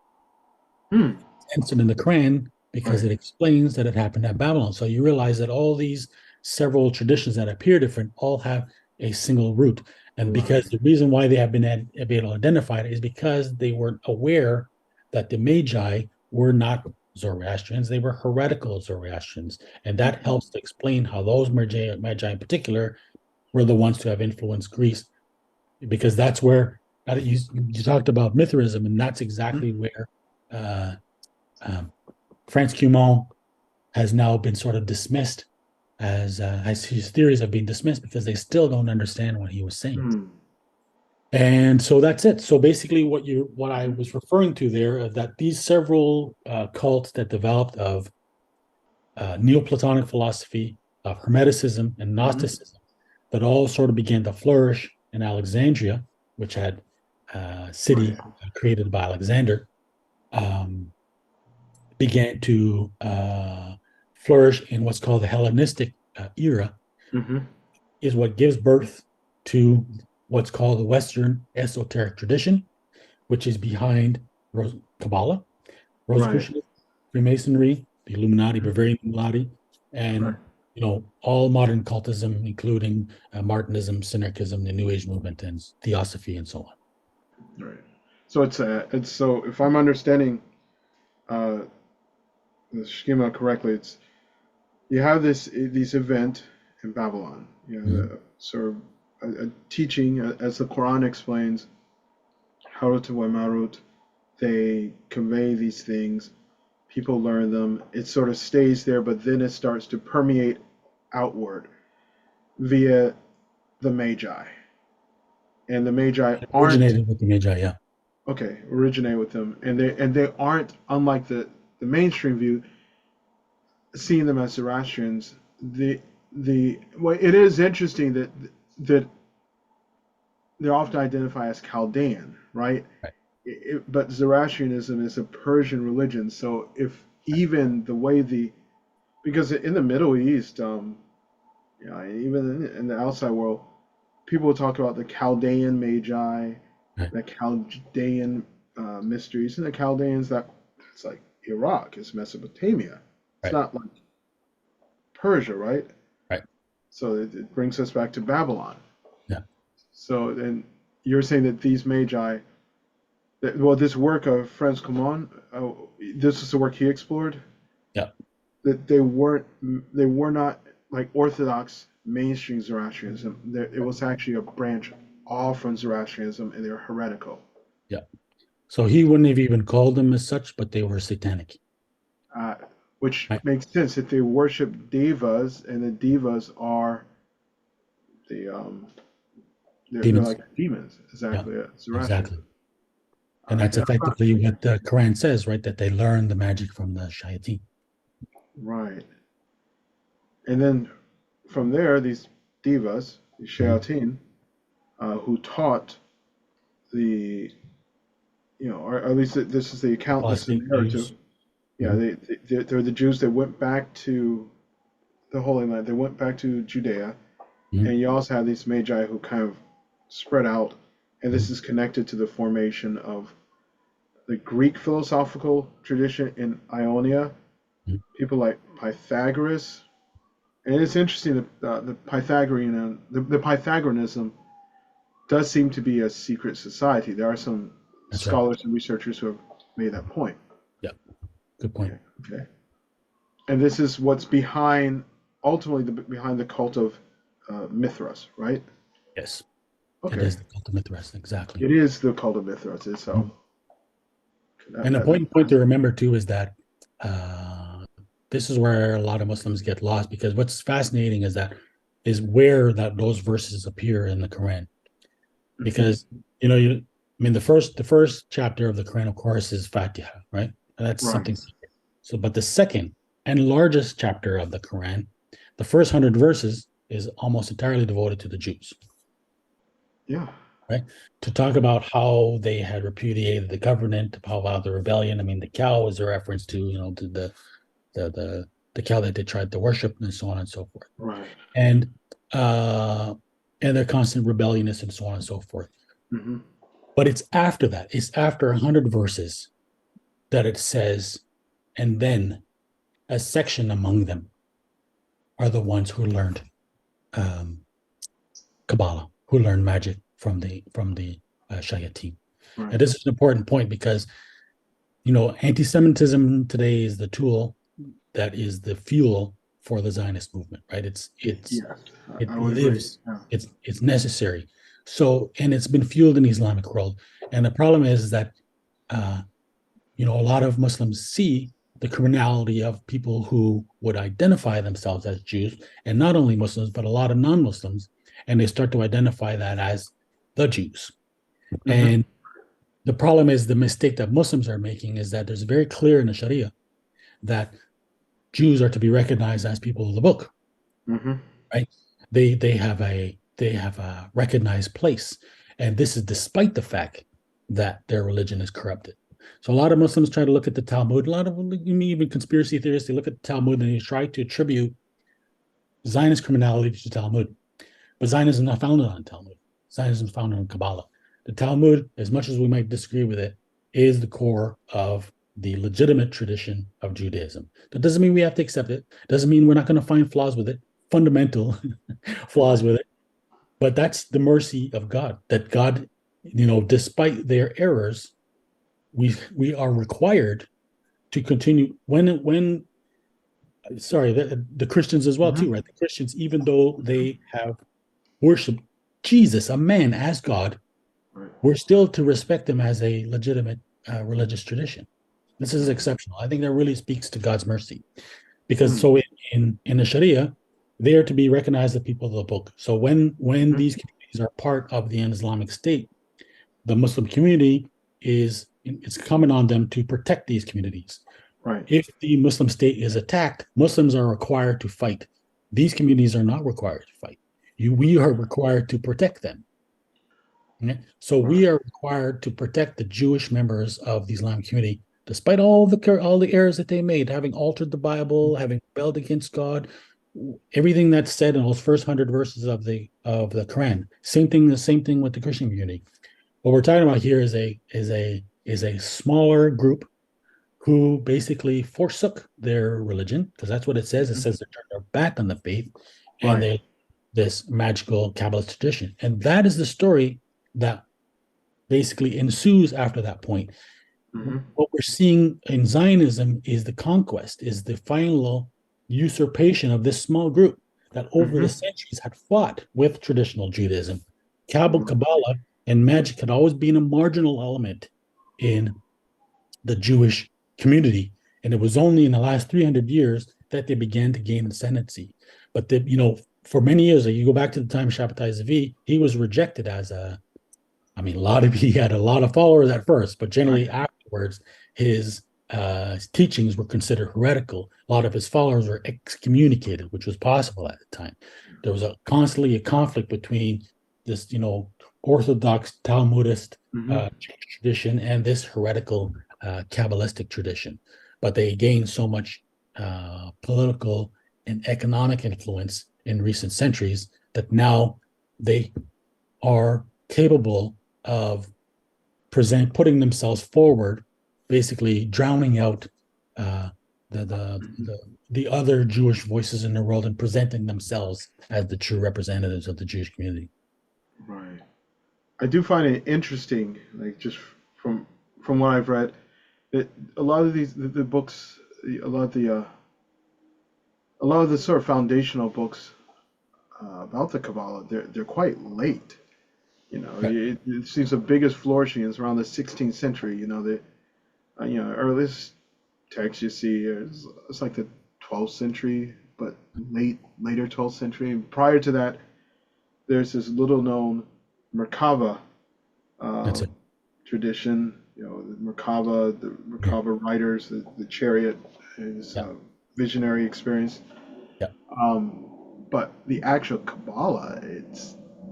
Hmm. Answered in the Quran because Right. it explains that it happened at Babylon. So you realize that all these several traditions that appear different all have a single root. And Right. because the reason why they have been able to identify it is because they weren't aware that the Magi were not Zoroastrians, they were heretical Zoroastrians. And that Mm-hmm. helps to explain how those Magi in particular were the ones to have influenced Greece, because that's where you talked about Mithraism, and that's Mm-hmm. exactly where uh, um, Franz Cumont has now been sort of dismissed as his theories have been dismissed because they still don't understand what he was saying. Hmm. And so that's it. So basically, what I Mm-hmm. was referring to there, that these several cults that developed of Neoplatonic philosophy, of Hermeticism and Mm-hmm. Gnosticism, that all sort of began to flourish in Alexandria, which had a Right. city created by Alexander, um, began to flourish in what's called the Hellenistic era, Mm-hmm. is what gives birth to what's called the Western esoteric tradition, which is behind Kabbalah, Right. Rosicrucianism, Freemasonry, the Illuminati, Mm-hmm. Bavarian Illuminati, Right. and all modern cultism, including Martinism, Synergism, the New Age movement, and Theosophy, and so on. Right. So it's so if I'm understanding uh, the schema correctly, it's you have this event in Babylon. You know, Mhm. sort of a teaching, as the Quran explains, Harut wa Marut. They convey these things. People learn them. It sort of stays there, but then it starts to permeate outward. via the Magi, and the Magi It aren't originated with the Magi, yeah. okay. Originate with them, and they aren't, unlike the mainstream view, seeing them as Zoroastrians. The well, it is interesting that they're often identified as Chaldean, right? Right. But Zoroastrianism is a Persian religion, so if even the way because in the Middle East, even in the outside world, people will talk about the Chaldean Magi, Right. the Chaldean mysteries, and the Chaldeans that it's like Iraq, it's Mesopotamia. It's Right. not like Persia, right? Right. So it brings us back to Babylon. Yeah. So then you're saying that these Magi, well, this work of Franz Cumon, this is the work he explored. Yeah. That they were not like Orthodox mainstream Zoroastrianism. It was actually a branch off from Zoroastrianism, and they're heretical. Yeah. So he wouldn't have even called them as such, but they were satanic. Which Right. makes sense if they worship devas, and the devas are they're Demons. like demons, Yeah. exactly. Exactly. Zoroastrianism. And that's And I'm not effectively what the Quran says, right? That they learn the magic from the shayateen. right. And then from there, these devas, these shayateen, who taught the, or at least this is the account, this is the Apostate narrative. Jews. Yeah, they're the Jews that went back to the Holy Land. They went back to Judea, Mhm. and you also have these magi who kind of spread out, and this Mhm. is connected to the formation of the Greek philosophical tradition in Ionia. Mhm. People like Pythagoras, and it's interesting that the Pythagorean the Pythagoreanism does seem to be a secret society. There are some That's right. scholars and researchers who have made that point. Yeah. Good point. Okay, okay. And this is what's behind, ultimately, behind the cult of Mithras, right? Yes. It Okay, is the cult of Mithras. Exactly. it is the cult of Mithras itself. Mhm. That, And the that, that, point to remember too is that uh, this is where a lot of Muslims get lost, because what's fascinating is where that those verses appear in the Quran. Mhm. Because I mean, the first chapter of the Quran, of course, is Fatiha, right? And that's Right. something. So, but the second and largest chapter of the Quran, the first 100 verses, is almost entirely devoted to the Jews, Yeah. right? To talk about how they had repudiated the covenant, about the rebellion. I mean, the cow is a reference to, to the the cow that they tried to worship, and so on and so forth. Right. And uh and their constant rebelliousness, and so on and so forth. Hmm. But it's after that, it's after 100 verses that it says, and then a section among them are the ones who learned um, Kabbalah, who learned magic from the shayateen. And Right. this is an important point because anti-Semitism today is the tool that is the fuel for the Zionist movement, right? Yes, It I would agree. lives, Yeah. it's necessary. So, and it's been fueled in the Islamic world. And the problem is that uh, a lot of Muslims see the criminality of people who would identify themselves as Jews, and not only Muslims, but a lot of non-Muslims, and they start to identify that as the Jews. Hmm. And the problem is, the mistake that Muslims are making is that there's very clear in the Sharia that Jews are to be recognized as people of the book, Hmm. right? They have a recognized place, and this is despite the fact that their religion is corrupted. So a lot of Muslims try to look at the Talmud. A lot of even conspiracy theorists, they look at the Talmud and they try to attribute Zionist criminality to the Talmud. But Zionism is not founded on Talmud. Zionism is founded on Kabbalah. The Talmud, as much as we might disagree with it, is the core of the legitimate tradition of Judaism. That doesn't mean we have to accept it. Doesn't mean we're not going to find flaws with it, fundamental flaws Right. with it. But that's the mercy of God. That God, despite their errors, we are required to continue. When sorry, the Christians as well Hmm. too, right? The Christians, even though they have worshiped Jesus, a man, as God, Right. we're still to respect them as a legitimate religious tradition. This is Right. exceptional. I think that really speaks to God's mercy, because Mm. so in the Sharia, they are to be recognized as people of the book. So when Mhm. these communities are part of the Islamic State, the Muslim community it's incumbent on them to protect these communities. Right. If the Muslim state is attacked, Muslims are required to fight. These communities are not required to fight. We are required to protect them. Okay? So Right. we are required to protect the Jewish members of the Islamic community, despite all the errors that they made, having altered the Bible, having rebelled against God, everything that's said in those first 100 verses of the Quran. The same thing with the Christian community. What we're talking about here is a smaller group who basically forsook their religion, because that's what it says. It Mhm. says they turned their back on the faith and Right. they this magical Kabbalah tradition. And that is the story that basically ensues after that point. Hmm. What we're seeing in Zionism is the conquest, is the final usurpation of this small group that over the Hmm. centuries had fought with traditional Judaism. Hmm. Kabbalah and magic had always been a marginal element in the Jewish community. And it was only in the last 300 years that they began to gain ascendancy. But for many years, like you go back to the time of Shabbatai Zvi, he was rejected as he had a lot of followers at first, but Right. generally afterwards, his teachings were considered heretical. A lot of his followers were excommunicated, which was possible at the time. There was constantly a conflict between this, Orthodox Talmudist Hmm. Jewish tradition and this heretical Kabbalistic tradition. But they gained so much political and economic influence in recent centuries that now they are capable of putting themselves forward, basically drowning out uh, the, the Hmm. the other Jewish voices in the world and presenting themselves as the true representatives of the Jewish community. Right. I do find it interesting, like just from from what I've read, that a lot of the books, a lot of the sort of foundational books about the Kabbalah, they're quite late. Right. It seems the biggest flourishing is around the 16th century. The earliest text you see is it's like the 12th century, but later 12th century. And prior to that, there's this little known Merkavah That's uh, it. tradition. The Yeah. Merkavah Riders, the chariot, is Yeah. visionary experience. Yeah. Um, but the actual Kabbalah,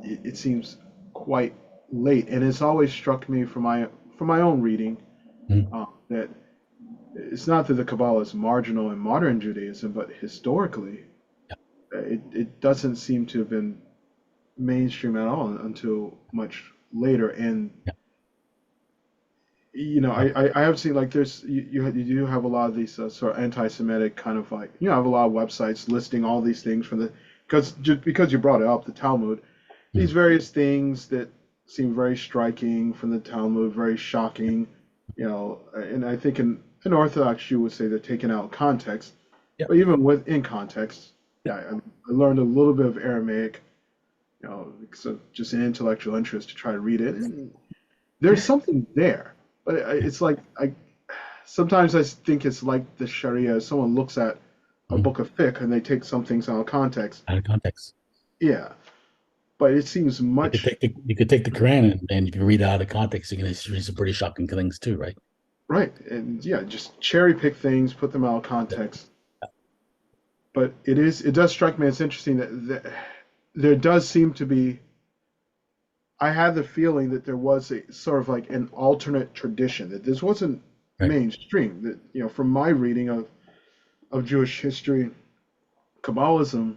it seems quite late, and it's always struck me from my own reading Mhm. that it's not that the Kabbalah is marginal in modern Judaism, but historically, Yeah. it doesn't seem to have been mainstream at all until much later. And Yeah. Yeah. I have seen like you do have a lot of these sort of anti-Semitic kind of like I have a lot of websites listing all these things from the because you brought it up the Talmud, these Mhm. various things that seem very striking from the Talmud, very shocking, and I think an Orthodox Jew would say they're taken out of context, Yeah. but even within context, Yeah. yeah, I learned a little bit of Aramaic, because of just an intellectual interest to try to read it, and there's something there, but it's like I sometimes I think it's like the Sharia. Someone looks at a Mhm. book of fiqh and they take some things out of context. Out of context. Yeah, but it seems You could much take the Quran and if you read it out of context, you're going to read some pretty shocking things too, right? right, and yeah, just cherry pick things, put them out of Yeah. context. But it does strike me as interesting that there does seem to be. I had the feeling that there was a sort of like an alternate tradition that this wasn't Right. mainstream. That from my reading of Jewish history, Kabbalism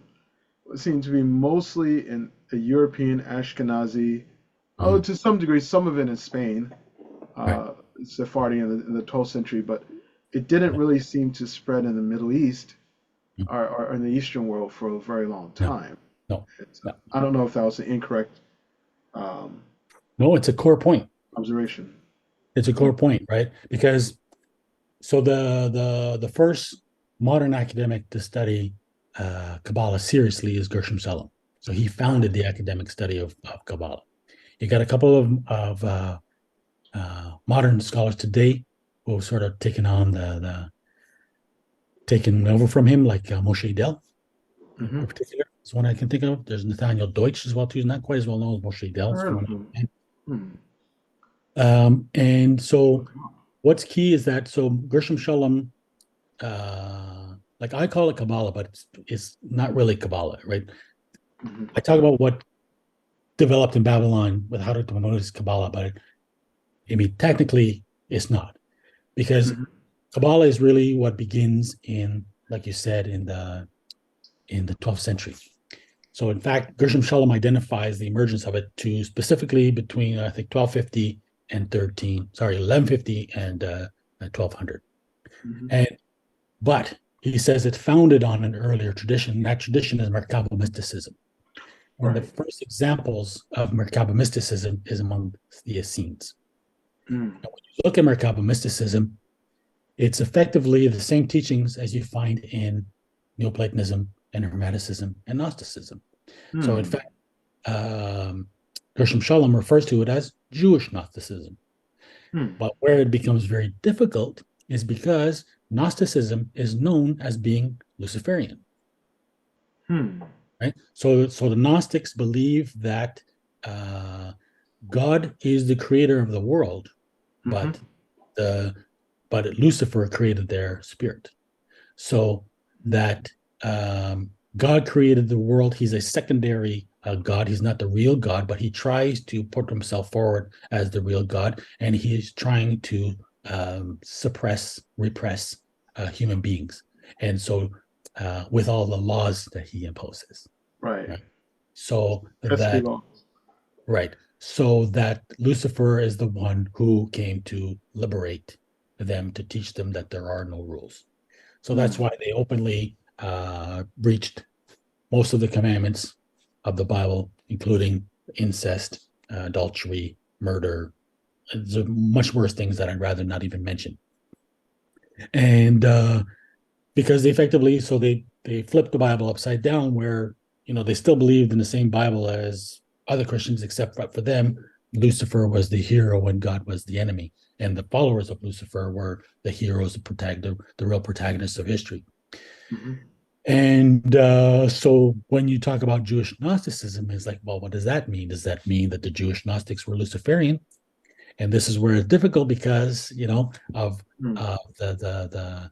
seemed to be mostly in a European Ashkenazi, Mhm. to some degree, some of it in Spain, Right. Sephardi in the 12th century, but it didn't Yeah. really seem to spread in the Middle East Mhm. or in the Eastern world for a very long No. time. No. No. I don't know if that was an incorrect um, No. It's a core point. observation. It's a core point, right? Because so the first modern academic to study Kabbalah seriously is Gershom Salom. So he founded the academic study of Kabbalah. You got a couple of modern scholars today who have sort of taken over from him, like Moshe Dell. Mm-hmm. in particular is one I can think of. There's Nathaniel Deutsch as well too. He's not quite as well known as Moshe Dell. Heard of them. Hmm. And so Look 'em up. what's key is that so Gershom Shalom, like I call it Kabbalah, but it's not really Kabbalah, right? Mm-hmm. I talk about what developed in Babylon with how to promote is Kabbalah, but I mean technically it's not, because Mm-hmm. Kabbalah is really what begins in, like you said, in the 12th century. So in fact, Gershom Shalom identifies the emergence of it to specifically between I think 1250 and 1150 and 1200. Mm-hmm. And but he says it founded on an earlier tradition. That tradition is Merkavah mysticism. And the Right. first examples of Merkabah mysticism is among the Essenes. Mm. And when you look at Merkabah mysticism, it's effectively the same teachings as you find in Neoplatonism and Hermeticism and Gnosticism. So, in Mm. fact, Gershom Shalom refers to it as Jewish Gnosticism. Mm. But where it becomes very difficult is because Gnosticism is known as being Luciferian. Hmm. Right? So the Gnostics believe that God is the creator of the world, Mm-hmm. but Lucifer created their spirit. So that God created the world. He's a secondary God. He's not the real God, but he tries to put himself forward as the real God, and he's trying to repress human beings. And so, with all the laws that he imposes, Right. right? So Pesky that laws. right, so that Lucifer is the one who came to liberate them, to teach them that there are no rules. So that's Mm. why they openly breached most of the commandments of the Bible, including incest, adultery, murder. There's much worse things that I'd rather not even mention. And because they effectively, so they flipped the Bible upside down, where they still believed in the same Bible as other Christians, except for them, Lucifer was the hero and God was the enemy, and the followers of Lucifer were the heroes, the real protagonists of history. Mm-hmm. And so when you talk about Jewish Gnosticism, it's like, well, what does that mean? Does that mean that the Jewish Gnostics were Luciferian? And this is where it's difficult because of Mm.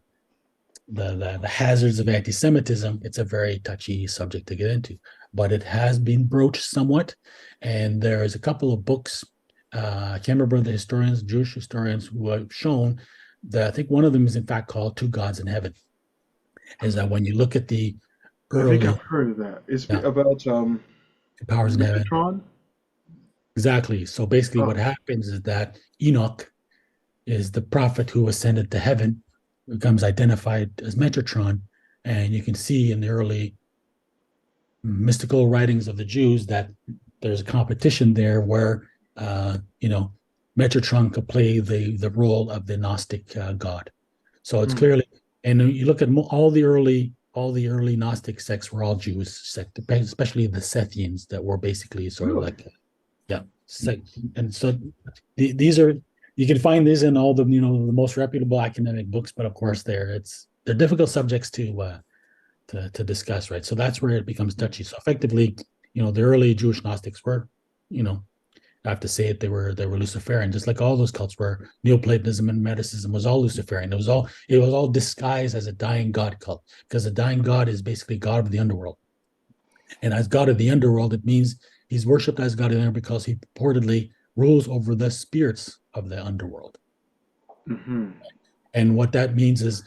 the hazards of anti-Semitism. It's a very touchy subject to get into, but it has been broached somewhat. And there's a couple of books. I can't remember the historians, Jewish historians, who have shown that I think one of them is in fact called Two Gods in Heaven. Is that when you look at the I think early I've heard of that. It's yeah, about Two Powers in Heaven. Metatron. Exactly. So basically, what Oh. happens is that Enoch is the prophet who ascended to heaven, becomes identified as Metatron, and you can see in the early mystical writings of the Jews that there's a competition there where Metatron could play the role of the Gnostic god. So it's Mm. clearly, and you look at all the early Gnostic sects were all Jewish sect, especially the Sethians that were basically sort of Really? like and so these are, you can find these in all the the most reputable academic books, but of course they're difficult subjects to discuss, right? So that's where it becomes touchy. So effectively, the early Jewish Gnostics were, I have to say it, they were Luciferian, just like all those cults were. Neoplatonism and Hermeticism was all Luciferian. It was all disguised as a dying god cult, because the dying god is basically God of the underworld. And as God of the underworld, it means he's worshipped as God of the underworld because he purportedly rules over the spirits of the underworld. Mm-hmm. And what that means is,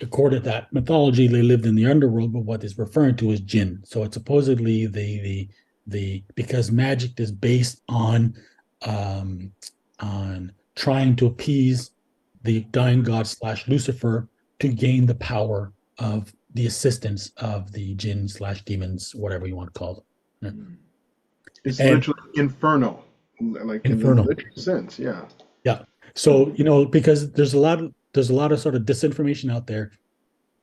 according to that mythology, they lived in the underworld, but what is referring to is jinn. So it's supposedly the because magic is based um, on trying to appease the dying god slash Lucifer to gain the power of the assistance of the jinn slash demons, whatever you want to call them. Mm. It's And literally infernal, like in the infernal. literal sense. Yeah. Yeah. So, because there's a lot of sort of disinformation out there.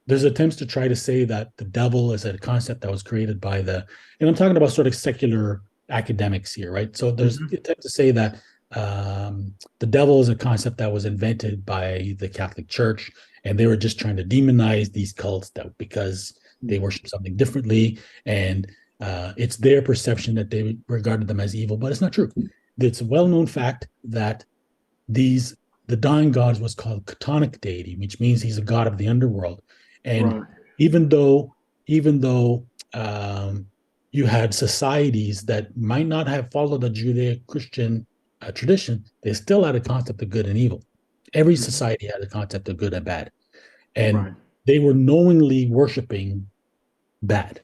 There's attempts to try to say that the devil is a concept that was created by and I'm talking about sort of secular academics here, right? So there's Mm-hmm. attempts to say that the devil is a concept that was invented by the Catholic Church, and they were just trying to demonize these cults that because they worship something differently, and it's their perception that they regarded them as evil, but it's not true. It's a well-known fact that the dying god was called Chthonic deity, which means he's a god of the underworld. And Right. even though you had societies that might not have followed the Judeo-Christian tradition, they still had a concept of good and evil. Every society had a concept of good and bad, and Right. they were knowingly worshiping bad.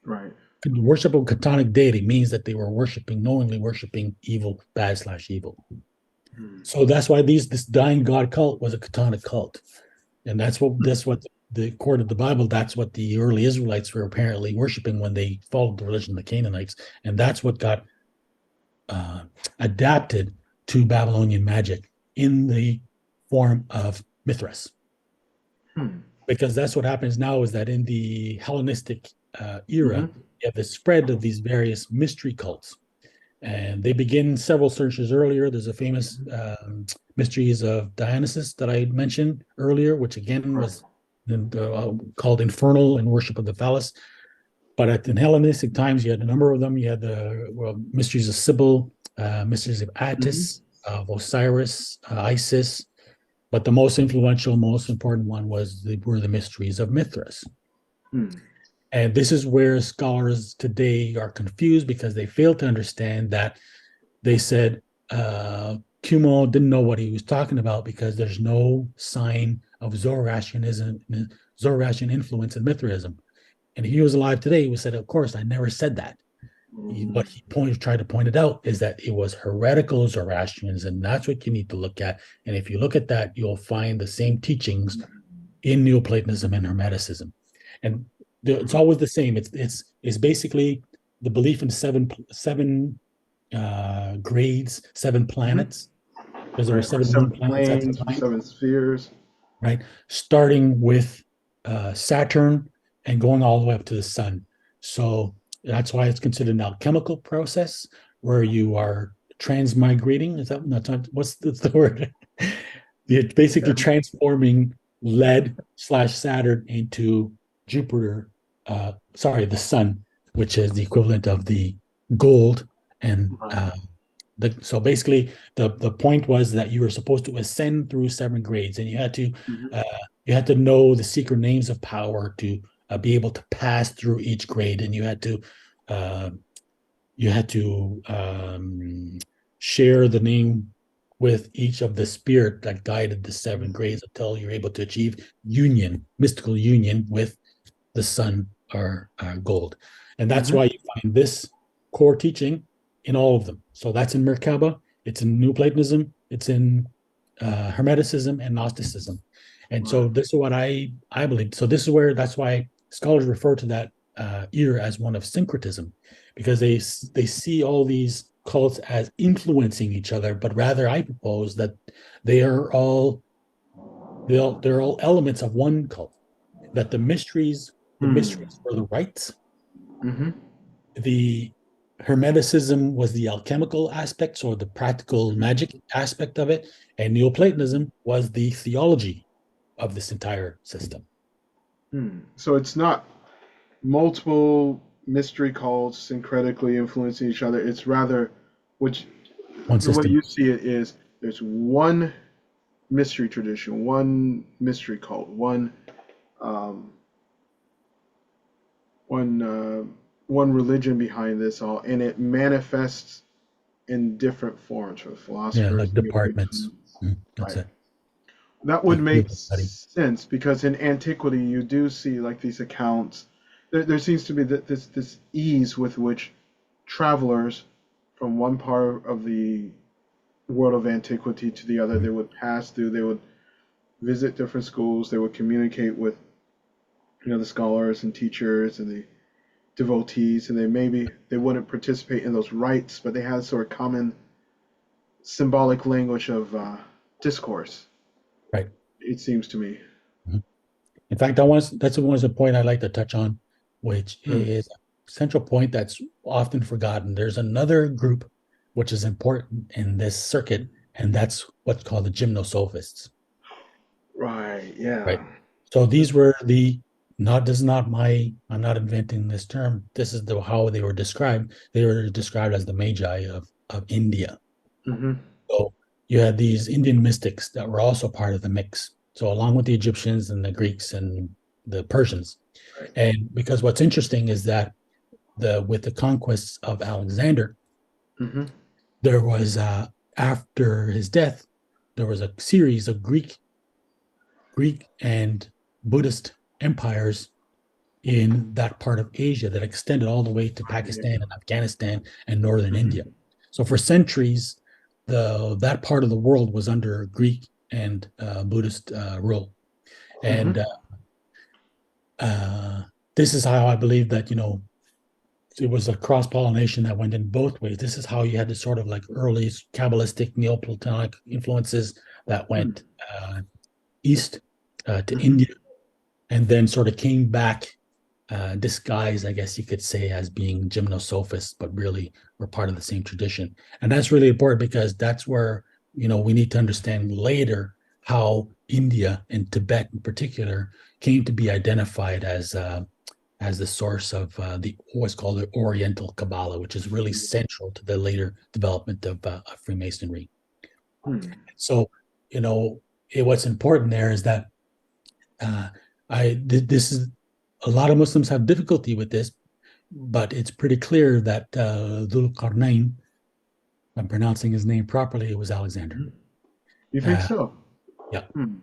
Right. The worship of Chthonic deity means that they were knowingly worshiping evil, bad/evil. So that's why this dying god cult was a Chthonic cult, and that's what the according to the Bible, that's what the early Israelites were apparently worshiping when they followed the religion of the Canaanites, and that's what got adapted to Babylonian magic in the form of Mithras. Because that's what happens now, is that in the Hellenistic era, you have the spread of these various mystery cults. And they begin several centuries earlier. There's a famous mysteries of Dionysus that I mentioned earlier, which again was called infernal and worship of the phallus. But in Hellenistic times, you had a number of them. You had the mysteries of Sybil, mysteries of Attis, of Osiris, Isis. But the most influential, most important one were the mysteries of Mithras. And this is where scholars today are confused, because they fail to understand that they said Kumo didn't know what he was talking about, because there's no sign of Zoroastrian influence in Mithraism. And if he was alive today, he would have said, of course, I never said that. What he tried to point it out is that it was heretical Zoroastrians, and that's what you need to look at. And if you look at that, you'll find the same teachings in Neoplatonism and Hermeticism. And it's always the same. It's basically the belief in seven grades, 7 planets, because there are 7 planets at the time. 7 spheres. Right, starting with Saturn and going all the way up to the sun. So that's why it's considered an alchemical process, where you are transmigrating. Is that not what's the word? You're basically transforming lead/Saturn into Jupiter. The sun, which is the equivalent of the gold. And so basically, the point was that you were supposed to ascend through 7 grades, and you had to know the secret names of power to be able to pass through each grade, and you had to share the name with each of the spirit that guided the 7 grades, until you're able to achieve mystical union with the sun or gold. And that's why you find this core teaching in all of them. So that's in Merkabah, it's in Neoplatonism, it's in Hermeticism and Gnosticism. And so this is what I believe. So that's why scholars refer to that era as one of syncretism, because they see all these cults as influencing each other, but rather I propose that they're all elements of one cult. That the mysteries were the rites. The Hermeticism was the alchemical aspect, so the practical magic aspect of it, and Neoplatonism was the theology of this entire system. So it's not multiple mystery cults syncretically influencing each other. It's rather, the way you see it is, there's one mystery tradition, one mystery cult, one religion behind this all, and it manifests in different forms for philosophers. Yeah, like departments. That's it. That would make sense, because in antiquity you do see like these accounts. There seems to be this ease with which travelers from one part of the world of antiquity to the other, they would pass through, they would visit different schools, they would communicate with the scholars and teachers and the devotees, and they wouldn't participate in those rites, but they had sort of common symbolic language of discourse. Right. It seems to me. In fact, that's a point I'd like to touch on, which is a central point that's often forgotten. There's another group which is important in this circuit, and that's what's called the gymnosophists. Right. Yeah. Right. So these were the I'm not inventing this term. This is how they were described. They were described as the Magi of India. Mm-hmm. So you had these Indian mystics that were also part of the mix. So along with the Egyptians and the Greeks and the Persians. Right. And because what's interesting is that with the conquests of Alexander, Mm-hmm. there was after his death, there was a series of Greek and Buddhist empires in that part of Asia that extended all the way to Pakistan and Afghanistan and northern Mm-hmm. India. So for centuries, that part of the world was under Greek and Buddhist rule, and Mm-hmm. this is how I believe that it was a cross pollination that went in both ways. This is how you had the sort of like early Kabbalistic Neoplatonic influences that went east to Mm-hmm. India, and then sort of came back disguised, I guess you could say, as being gymnosophists, but really were part of the same tradition. And that's really important because that's where, we need to understand later how India and Tibet in particular came to be identified as the source of what's called the Oriental Kabbalah, which is really central to the later development of Freemasonry. Mm-hmm. So, what's important there is that uh, this is a lot of Muslims have difficulty with this, but it's pretty clear that Dhul Qarnayn, if I'm pronouncing his name properly, it was Alexander. You think Uh, so? yeah, Hmm.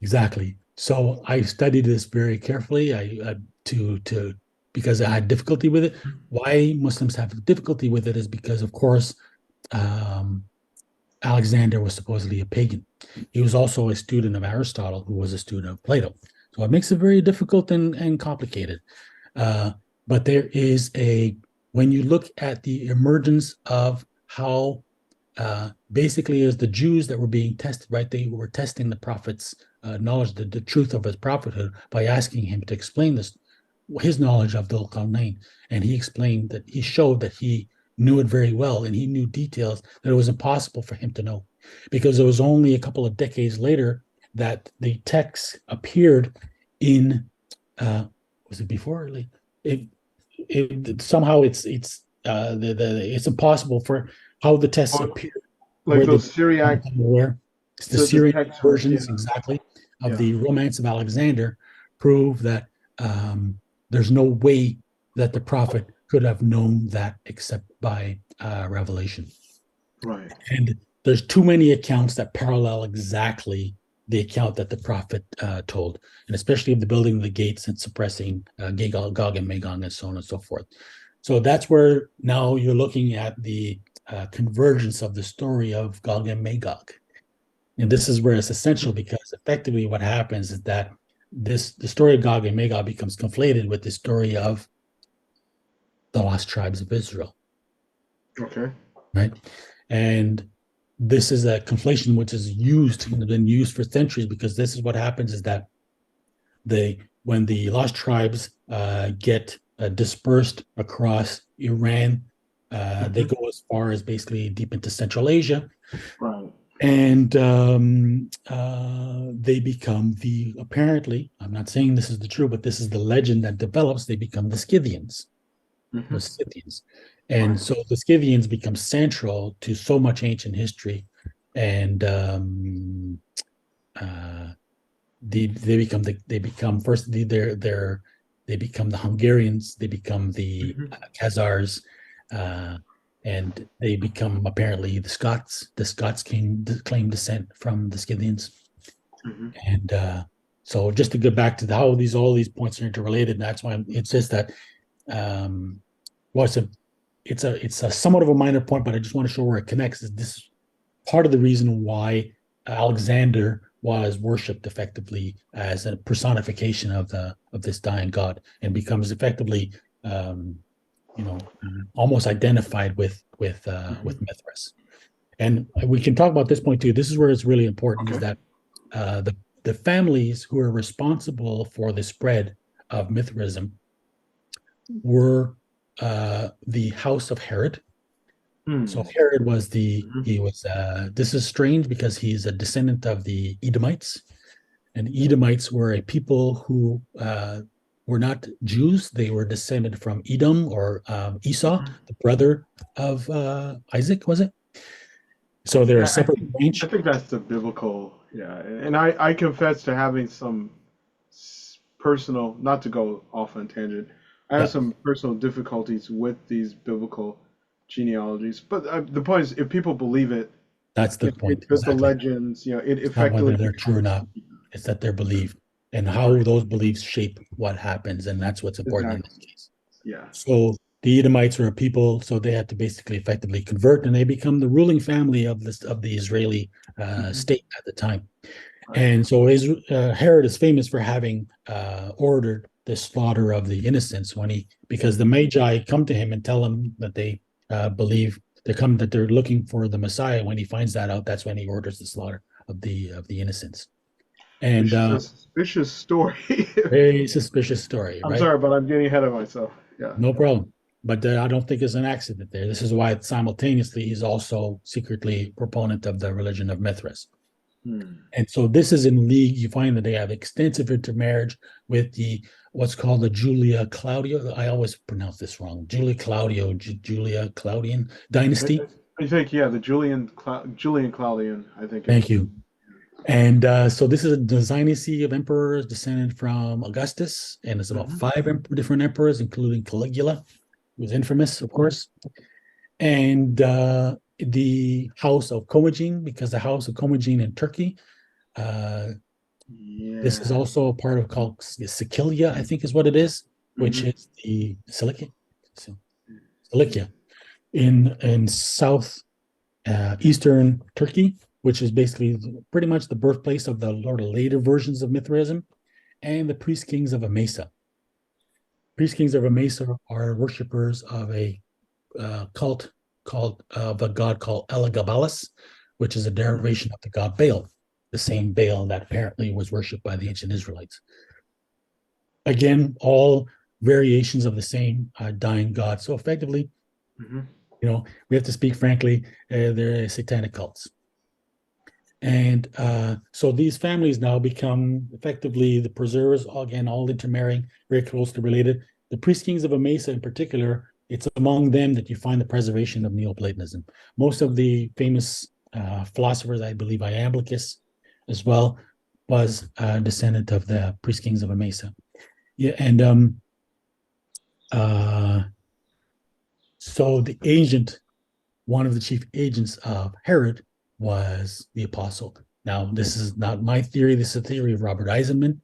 exactly. So I studied this very carefully. To because I had difficulty with it. Why Muslims have difficulty with it is because, of course, um, Alexander was supposedly a pagan. He was also a student of Aristotle, who was a student of Plato. So it makes it very difficult and complicated. Uh, but when you look at the emergence of how basically is the Jews that were being tested, right? They were testing the prophet's knowledge, the truth of his prophethood, by asking him to explain his knowledge of Dhul Qarnayn. And he showed that he knew it very well, and he knew details that it was impossible for him to know, because it was only a couple of decades later that the texts appeared in was it before? Like somehow it's impossible for how the tests Well, appear like where they those Syriac, where it's the the Syrian text were, yeah, versions exactly of yeah, the Romance of Alexander prove that there's no way that the prophet could have known that except by revelation. right. And there's too many accounts that parallel exactly the account that the prophet told, and especially of the building of the gates and suppressing Gog and Magog and so on and so forth. So that's where now you're looking at the convergence of the story of Gog and Magog. And this is where it's essential, because effectively what happens is that the story of Gog and Magog becomes conflated with the story of the lost tribes of Israel, Okay. right? And this is a conflation which is been used for centuries, because this is what happens is that when the lost tribes get dispersed across Iran, they go as far as basically deep into Central Asia, Right. and they become apparently, I'm not saying this is the true, but this is the legend that develops, they become the Scythians. Mm-hmm. The Scythians. And Right. so the Scythians become central to so much ancient history, and uh, they become first they become the Hungarians, they become the Mm-hmm. Khazars, uh, and they become apparently the Scots. The Scots claim descent from the Scythians, Mm-hmm. and so just to get back to how all these points are interrelated, and that's why it's just that um, well, it's a somewhat of a minor point, but I just want to show where it connects. This is part of the reason why Alexander was worshipped effectively as a personification of this dying god, and becomes effectively um, almost identified with Mm-hmm. Mithras. And we can talk about this point too. This is where it's really important: is Okay. that the families who are responsible for the spread of Mithraism were the house of Herod. So Hmm. Herod Mm-hmm. this is strange because he's a descendant of the Edomites, and Edomites were a people who were not Jews. They were descended from Edom or Esau, the brother of Isaac, was it? So they're a Yeah, separate I branch. think that's the biblical. Yeah, and I confess to having some personal, not to go off on tangent, I have Yeah, some personal difficulties with these biblical genealogies. But the point is, if people believe it, that's the point. with the Exactly. legends, it It's not whether effectively they're true or becomes. not. It's that they're believed and how Right. those beliefs shape what happens. And that's what's important in Exactly. this case. Yeah. So the Edomites were a people, so they had to basically effectively convert, and they become the ruling family of the Israeli Hmm. state at the time. Right. And so Herod is famous for having ordered the slaughter of the innocents because the Magi come to him and tell him that they believe that they're looking for the Messiah. When he finds that out, that's when he orders the slaughter of the innocents. And Which is a suspicious story. very suspicious story, I'm right? sorry, but I'm getting ahead of myself. Yeah. No problem. But I don't think it's an accident there. This is why simultaneously he's also secretly proponent of the religion of Mithras. Hmm. And so this is in league. You find that they have extensive intermarriage with what's called the Julia Claudio. I always pronounce this wrong. Julia Claudian dynasty. I think, yeah, the Julian Claudian, I think Thank is. you. And so this is a dynasty of emperors descended from Augustus, and it's about Hmm. five different emperors, including Caligula, who was infamous, of course. And the House of Commagene, because the House of Commagene in Turkey, uh, this is Yeah. also a part of called Sicilia, I think is what it is, which Hmm. is the Cilicia in south eastern Turkey, which is basically pretty much the birthplace of the later versions of Mithraism, and the priest kings of Emesa. Priest kings of Emesa are worshippers of a cult called of a god called Elagabalus, which is a derivation of the god Baal, the same Baal that apparently was worshipped by the ancient Israelites. Again, all variations of the same dying god. So effectively, Hmm. we have to speak frankly, they're satanic cults. And so these families now become effectively the preservers, again, all intermarrying, very closely related. The priest kings of Emesa in particular, it's among them that you find the preservation of Neoplatonism. Most of the famous philosophers, I believe Iamblichus as well, was a descendant of the priest kings of Emesa. Yeah, and uh, so one of the chief agents of Herod was the apostle. Now, this is not my theory. This is a theory of Robert Eisenman,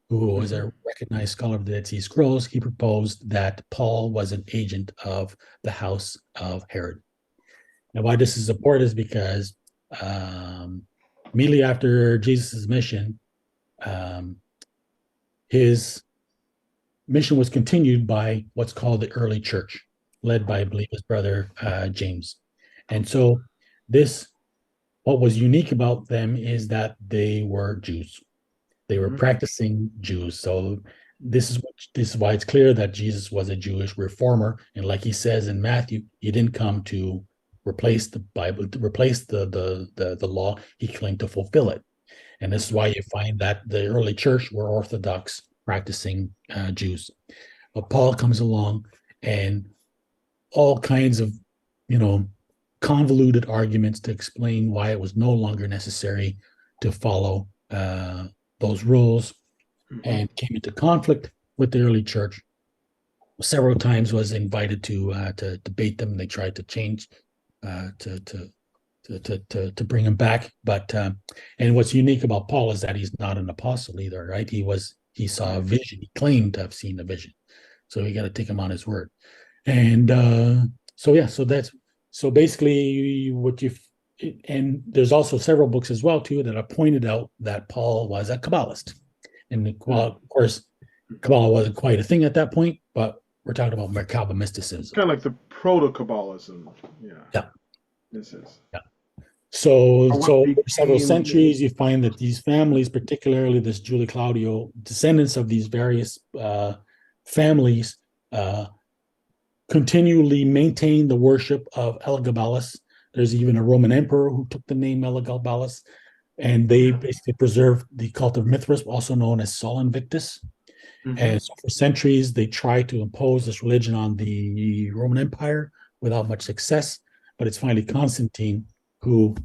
who was Hmm. a recognized scholar of the Dead Sea Scrolls. He proposed that Paul was an agent of the house of Herod. Now, why this is important is because um, immediately after Jesus' mission, um, his mission was continued by what's called the early church, led by, I believe, his brother James. And so this what was unique about them is that they were Jews. They were Hmm. practicing Jews. So this is why it's clear that Jesus was a Jewish reformer. And like he says in Matthew, he didn't come to replace the Bible, to replace the law. He claimed to fulfill it. And this is why you find that the early church were Orthodox practicing Jews. But Paul comes along and all kinds of, you know, convoluted arguments to explain why it was no longer necessary to follow those rules, Hmm. and came into conflict with the early church. Several times was invited to debate them. They tried to change to bring him back, but and what's unique about Paul is that he's not an apostle either, right? He saw a Right. vision. He claimed to have seen a vision, so you got to take him on his word. And so yeah, so basically what you and there's also several books as well too that have pointed out that Paul was a Kabbalist, and Hmm. of course Kabbalah wasn't quite a thing at that point, but we're talking about Merkavah It's mysticism. kind of like the proto-Kabbalism. Yeah, Yeah, this is. yeah. So Or what so over several became. centuries, you find that these families, particularly this Julie Claudio, descendants of these various families, uh, continually maintain the worship of Elagabalus. There's even a Roman emperor who took the name Elagabalus, and they Yeah. basically preserved the cult of Mithras, also known as Sol Invictus. Mm-hmm. And so for centuries, they tried to impose this religion on the Roman Empire without much success. But it's finally Constantine who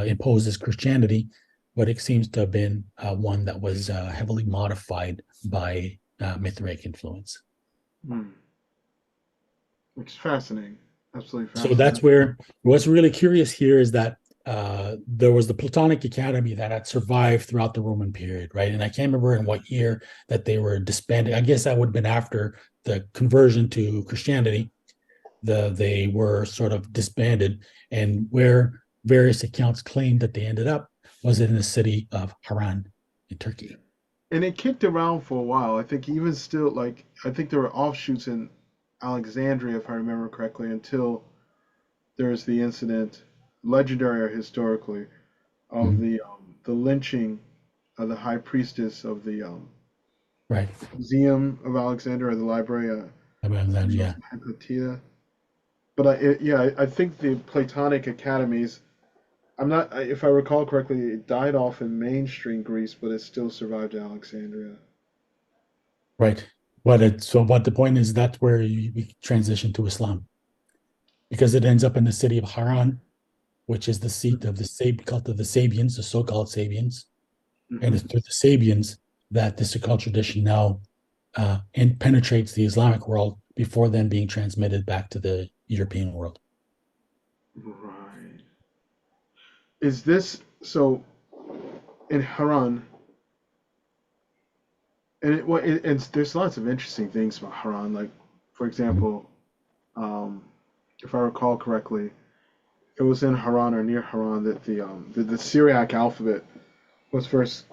imposes Christianity, but it seems to have been one that was heavily modified by Mithric influence. Mm. It's fascinating. Absolutely So that's fascinating. where what's really curious here is that there was the Platonic Academy that had survived throughout the Roman period, right? And I can't remember in what year that they were disbanded. I guess that would have been after the conversion to Christianity. They were sort of disbanded, and where various accounts claim that they ended up was in the city of Harran in Turkey. And it kicked around for a while. I think even still, like, I think there were offshoots in Alexandria, if I remember correctly, until there's the incident, legendary or historically, of Mhm. the lynching of the high priestess of the Right. Museum of Alexandria, or the library, Yeah. Hypatia. But yeah, I think the Platonic academies. I'm not, if I recall correctly, it died off in mainstream Greece, but it still survived Alexandria. Right. But the point is that's where we transition to Islam because it ends up in the city of Harran, which is the seat of the cult of the Sabians, the so-called Sabians, and Hmm. it's through the Sabians that this occult tradition now penetrates the Islamic world before then being transmitted back to the European world. Right. Is this so in Haran? And there's lots of interesting things about Haran. Like, for Mhm. example, um, if I recall correctly, it was in Haran or near Haran that the Syriac alphabet was first,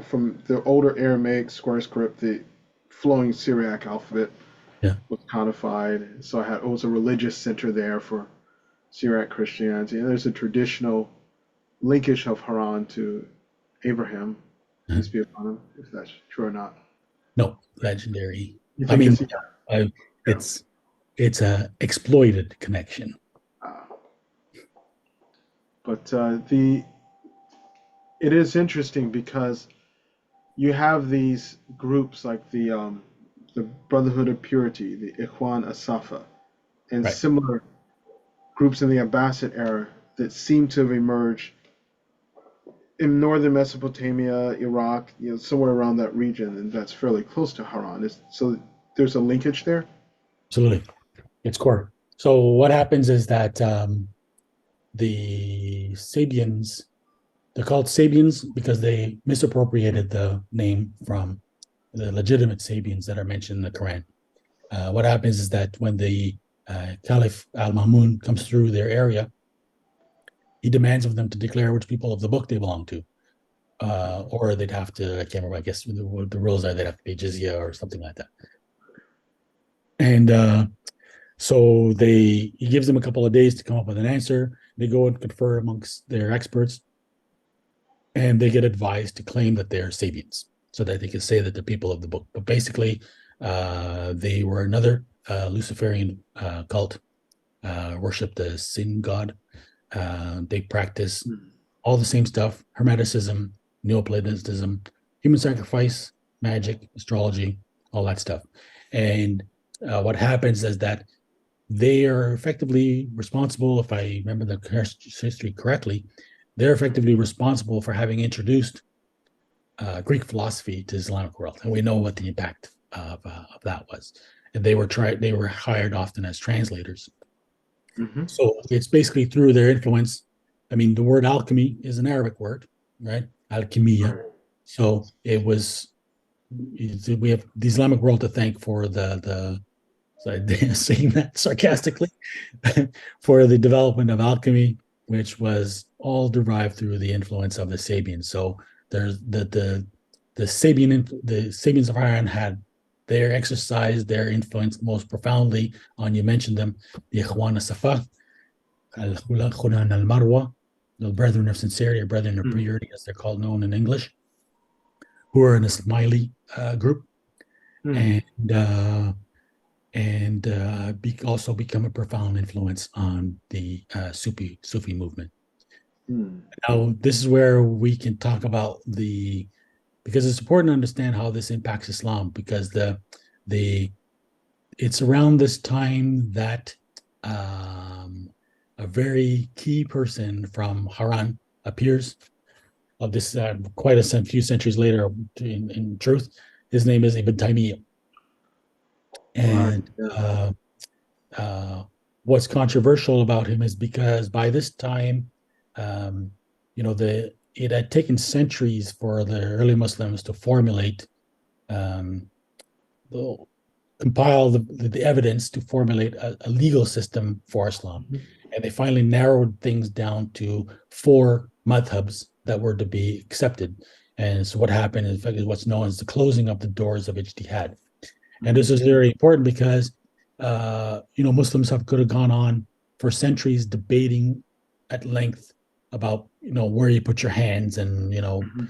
from the older Aramaic square script, the flowing Syriac alphabet Yeah. was codified. So it was a religious center there for Syriac Christianity. And there's a traditional linkage of Haran to Abraham, Uh-huh. peace be upon him, if that's true or not. No, legendary. You I think mean, it's, yeah, yeah. it's a exploited connection. Uh, but it is interesting because you have these groups like the Brotherhood of Purity, the Ikhwan Asafa, and Right. similar groups in the Abbasid era that seem to have emerged in northern Mesopotamia, Iraq, somewhere around that region, and that's fairly close to Haran. So there's a linkage there. Absolutely. It's core. So what happens is that the Sabians, they're called Sabians because they misappropriated the name from the legitimate Sabians that are mentioned in the Quran. What happens is that when the Caliph al-Mamun comes through their area, he demands of them to declare which people of the book they belong to. Or they'd have to, I can't remember, I guess the rules are they'd have to pay jizya or something like that. And so he gives them a couple of days to come up with an answer. They go and confer amongst their experts, and they get advised to claim that they're Sabians, so that they can say that they're people of the book. But basically, they were another Luciferian cult, worship the sin god. They practice Hmm. all the same stuff: Hermeticism, Neoplatonism, human sacrifice, magic, astrology, all that stuff. And what happens is that they are effectively responsible, if I remember the history correctly, they're effectively responsible for having introduced Greek philosophy to the Islamic world, and we know what the impact of that was. And they were hired often as translators. Hmm. So it's basically through their influence. I mean, the word alchemy is an Arabic word, right? Alchemia. Right. So we have the Islamic world to thank for so saying that sarcastically, for the development of alchemy, which was all derived through the influence of the Sabians. So there's the Sabians of Iran had their exercise, their influence most profoundly on, you mentioned them, the Ikhwan Safa, al-Khulan al-Marwa, the Brethren of Sincerity or Brethren of Hmm. Purity, as they're called, known in English, who are an Ismaili group. Hmm. And also become a profound influence on the Sufi movement. Hmm. Now, this is where we can talk about the because it's important to understand how this impacts Islam, because it's around this time that a very key person from Harran appears. Of this, quite a few centuries later, in truth, his name is Ibn Taymiyyah. Right. And what's controversial about him is because by this time, it had taken centuries for the early Muslims to formulate, compile the evidence to formulate a legal system for Islam. Mhm. And they finally narrowed things down to 4 madhabs that were to be accepted. And so what happened is, in fact, is what's known as the closing of the doors of ijtihad. And this is very important because, Muslims could have gone on for centuries debating at length about, where you put your hands and, Mhm.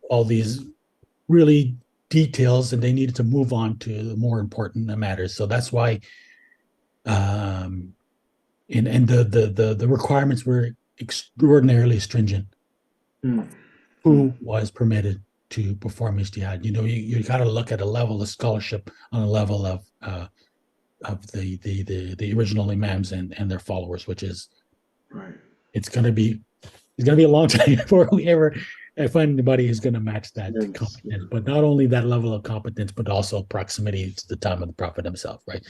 all these really details, and they needed to move on to the more important matters. So that's why, and the requirements were extraordinarily stringent. Mm. Who was permitted to perform ijtihad? You got to look at a level of scholarship on a level of the original imams and their followers, which is Right. it's going to be a long time before we ever find anybody who's going to match that Yes. competence. But not only that level of competence, but also proximity to the time of the Prophet himself, right?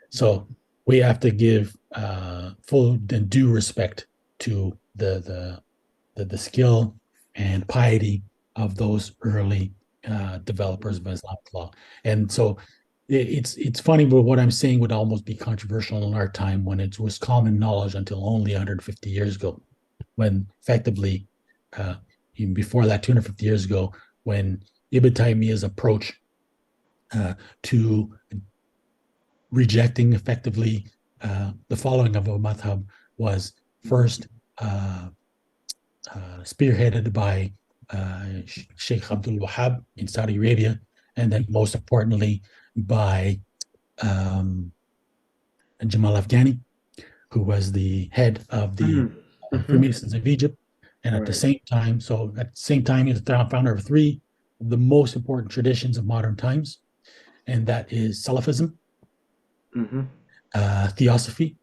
So we have to give full and due respect to the skill and piety of those early developers of Islamic law. And so it's funny, but what I'm saying would almost be controversial in our time, when it was common knowledge until only 150 years ago, when effectively, even before that, 250 years ago, when Ibn Taymiyyah's approach to rejecting effectively the following of a madhab was first spearheaded by Sheikh Abdul Wahab in Saudi Arabia, and then most importantly by Jamal Afghani, who was the head of the Freemasons of Egypt. And at the Right. same time, he's the founder of 3 of the most important traditions of modern times, and that is Salafism, Mm-hmm. Theosophy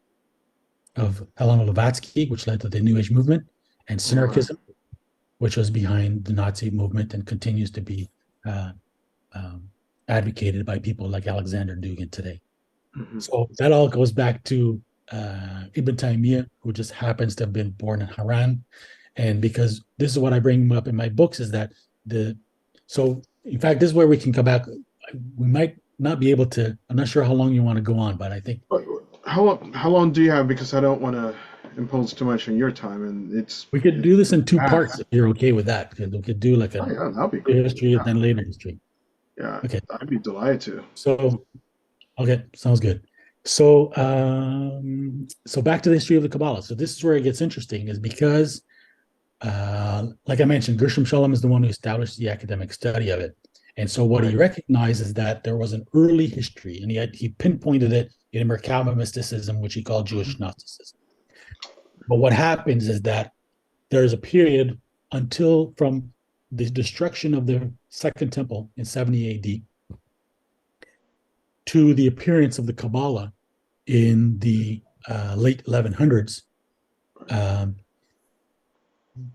of Helena Blavatsky, which led to the New Age movement, and Synarchism, which was behind the Nazi movement and continues to be advocated by people like Alexander Dugin today. Mm-hmm. So that all goes back to Ibn Taymiyyah, who just happens to have been born in Harran. And because this is what I bring up in my books, is that so in fact, this is where we can come back. We might not be able to, I'm not sure how long you want to go on, but I think How long do you have? Because I don't want to impose too much on your time, and we could do this in 2 fast. parts if you're okay with that. Because we could do like a that'll be great. history and then later history. Yeah, Okay. I'd be delighted to. So, okay, sounds good. So, so back to the history of the Kabbalah. So this is where it gets interesting, is because, like I mentioned, Gershom Scholem is the one who established the academic study of it. And so what he recognized is that there was an early history, and he pinpointed it in Merkavah mysticism, which he called Jewish Gnosticism. But what happens is that there's a period until from the destruction of the Second Temple in 70 AD to the appearance of the Kabbalah in the late 1100s,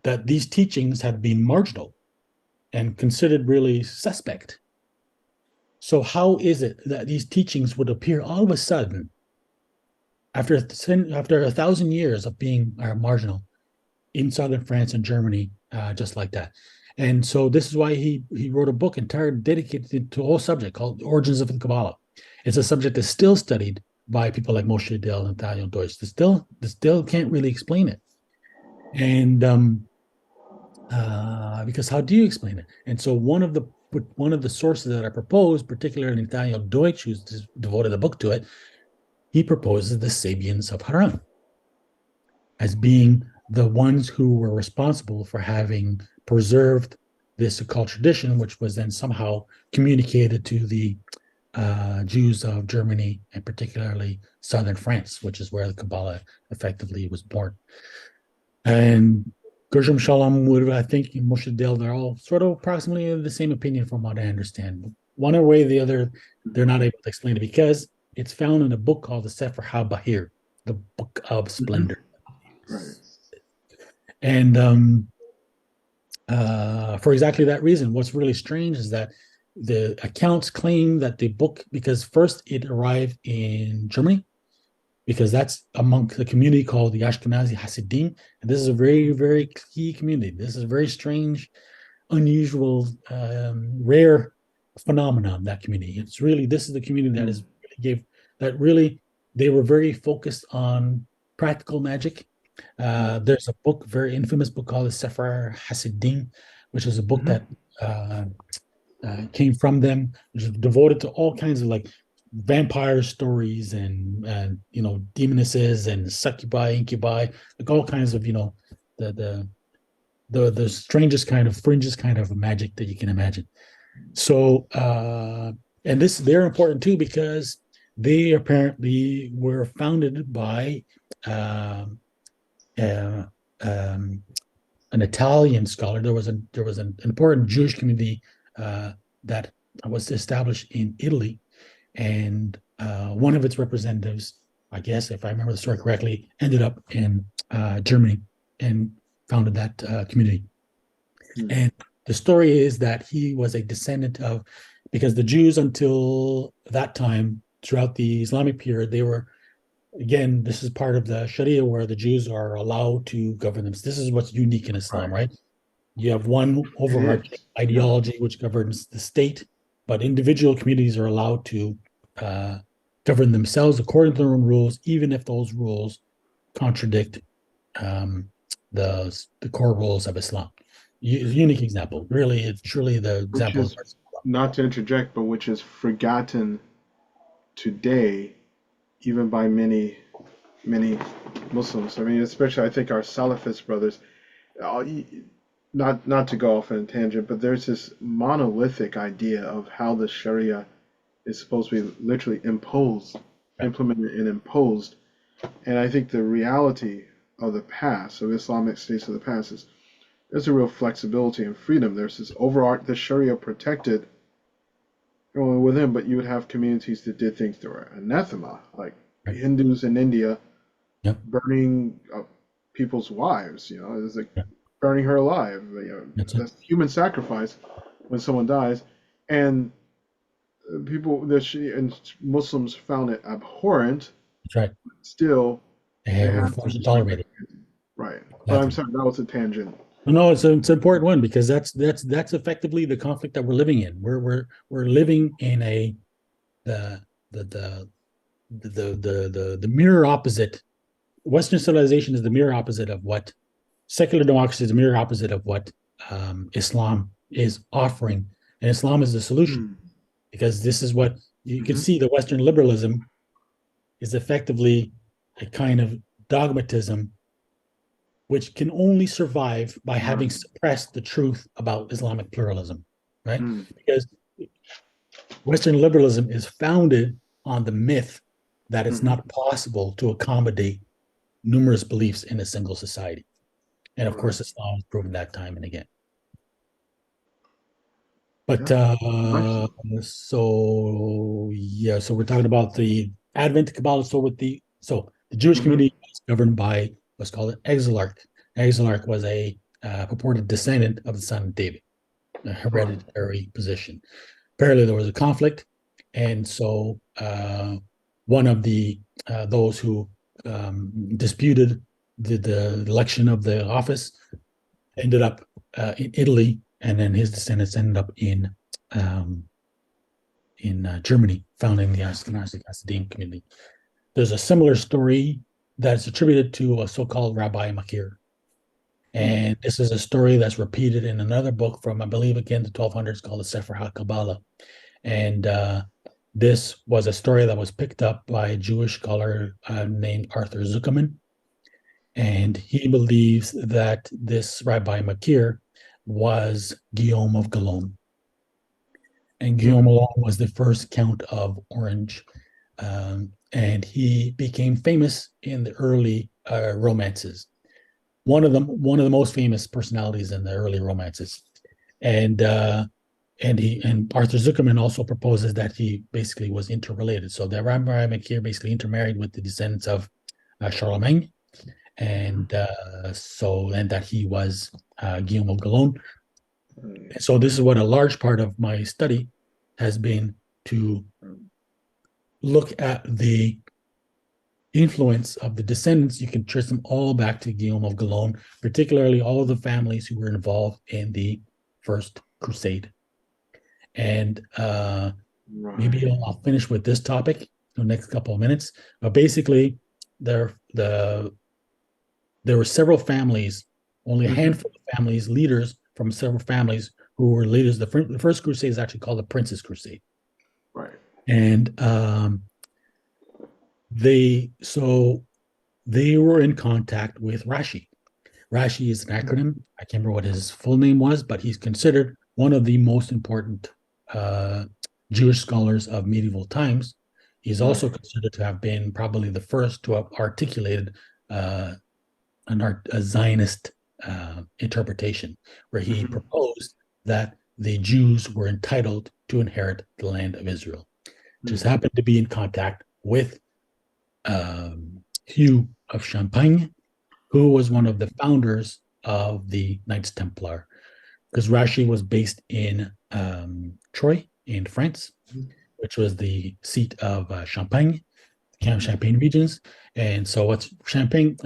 that these teachings had been marginal and considered really suspect. So how is it that these teachings would appear all of a sudden after 1,000 years of being marginal in southern France and Germany, just like that? And so this is why he wrote a book entirely dedicated to a whole subject called The Origins of the Kabbalah. It's a subject that's still studied by people like Moshe Dell and Nathaniel Deutsch. They still can't really explain it. And because how do you explain it? And so one of the sources that I proposed, particularly Nathaniel Deutsch, who's devoted a book to it, he proposes the Sabians of Harran as being the ones who were responsible for having preserved this occult tradition, which was then somehow communicated to the Jews of Germany, and particularly southern France, which is where the Kabbalah effectively was born. And Gershom Shalom would, I think, Moshe Del, they're all sort of approximately the same opinion from what I understand. One way or the other, they're not able to explain it because it's found in a book called the Sefer HaBahir, the Book of Splendor. Right. And for exactly that reason, what's really strange is that the accounts claim that the book, because first it arrived in Germany, because that's among the community called the Ashkenazi Hasidim. And this is a very, very key community. This is a very strange, unusual, rare phenomenon, that community. It's really, this is the community that is really they were very focused on practical magic. There's a book, very infamous book called the Sefer Hasidim, which is a book that came from them, which is devoted to all kinds of like vampire stories and demonesses and succubi, incubi, like all kinds of the strangest kind of fringes kind of magic that you can imagine. So and they're important too because they apparently were founded by um, an Italian scholar. There was an important Jewish community that was established in Italy, and one of its representatives, I guess, if I remember the story correctly, ended up in Germany and founded that community. And the story is that he was a descendant of, because the Jews until that time, throughout the Islamic period, they were, again, this is part of the Sharia where the Jews are allowed to govern them. This is what's unique in Islam, right? You have one overarching ideology which governs the state, but individual communities are allowed to govern themselves according to their own rules, even if those rules contradict the core rules of Islam. Unique example. Really, it's truly the example. Not to interject, but which is forgotten today, even by many Muslims. I mean, especially I think our Salafist brothers. Not to go off on a tangent, but there's this monolithic idea of how the Sharia is supposed to be literally implemented and imposed. And I think the reality of the past, of Islamic states of the past, is there's a real flexibility and freedom. There's this the Sharia protected within, but you would have communities that did things that were anathema, like Hindus in India burning people's wives. It's like burning her alive. That's human sacrifice when someone dies, and and Muslims found it abhorrent. That's right. Still, they were forced to tolerate it. Right. But I'm sorry, that was a tangent. No, it's an important one because that's effectively the conflict that we're living in. We're living in the mirror opposite. Western civilization is the mirror opposite of what secular democracy is, the mirror opposite of what Islam is offering, and Islam is the solution because this is what you can see. The Western liberalism is effectively a kind of dogmatism which can only survive by having suppressed the truth about Islamic pluralism, right? Because Western liberalism is founded on the myth that it's not possible to accommodate numerous beliefs in a single society. And of course, Islam has proven that time and again. But so we're talking about the Advent Kabbalah. So the Jewish community is governed by what's called an exarch. Exarch was a purported descendant of the son of David, a hereditary position. Apparently, there was a conflict, and so one of the those who disputed the election of the office ended up in Italy, and then his descendants ended up in Germany, founding the Ashkenazi Hasidim community. There's a similar story that's attributed to a so-called Rabbi Makir. And this is a story that's repeated in another book from, I believe, again, the 1200s called the Sefer HaKabbalah. And this was a story that was picked up by a Jewish scholar named Arthur Zuckerman. And he believes that this Rabbi Makir was Guillaume of Boulogne. And Guillaume alone was the first Count of Orange. And he became famous in the early romances. one of the most famous personalities in the early romances, and Arthur Zuckerman also proposes that he basically was interrelated. So the Abrahamic here basically intermarried with the descendants of Charlemagne, and that he was Guillaume of Boulogne. And so this is what a large part of my study has been, to look at the influence of the descendants. You can trace them all back to Guillaume of Boulogne, particularly all of the families who were involved in the First Crusade. And maybe I'll finish with this topic in the next couple of minutes. But basically, there were several families, only a handful of families, leaders from several families who were leaders. The First Crusade is actually called the Prince's Crusade. Right. And they were in contact with Rashi. Rashi is an acronym. I can't remember what his full name was, but he's considered one of the most important Jewish scholars of medieval times. He's also considered to have been probably the first to have articulated a Zionist interpretation, where he proposed that the Jews were entitled to inherit the land of Israel. Just happened to be in contact with Hugh of Champagne, who was one of the founders of the Knights Templar, because Rashi was based in Troyes in France, which was the seat of Champagne regions. And so what's Champagne?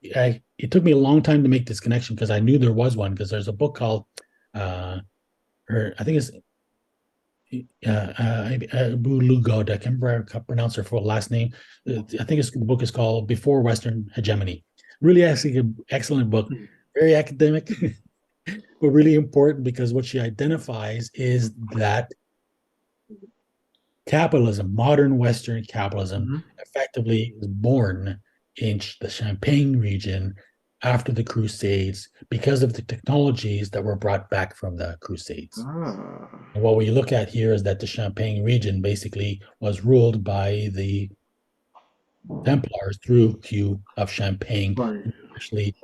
It took me a long time to make this connection, because I knew there was one, because there's a book called, I think it's Abu Lugod. I can't remember how to pronounce her full last name. I think the book is called Before Western Hegemony. Really, actually, an excellent book, very academic, but really important, because what she identifies is that capitalism, modern Western capitalism, effectively was born in the Champagne region after the Crusades, because of the technologies that were brought back from the Crusades. And what we look at here is that the Champagne region basically was ruled by the Templars through Hugh of Champagne, actually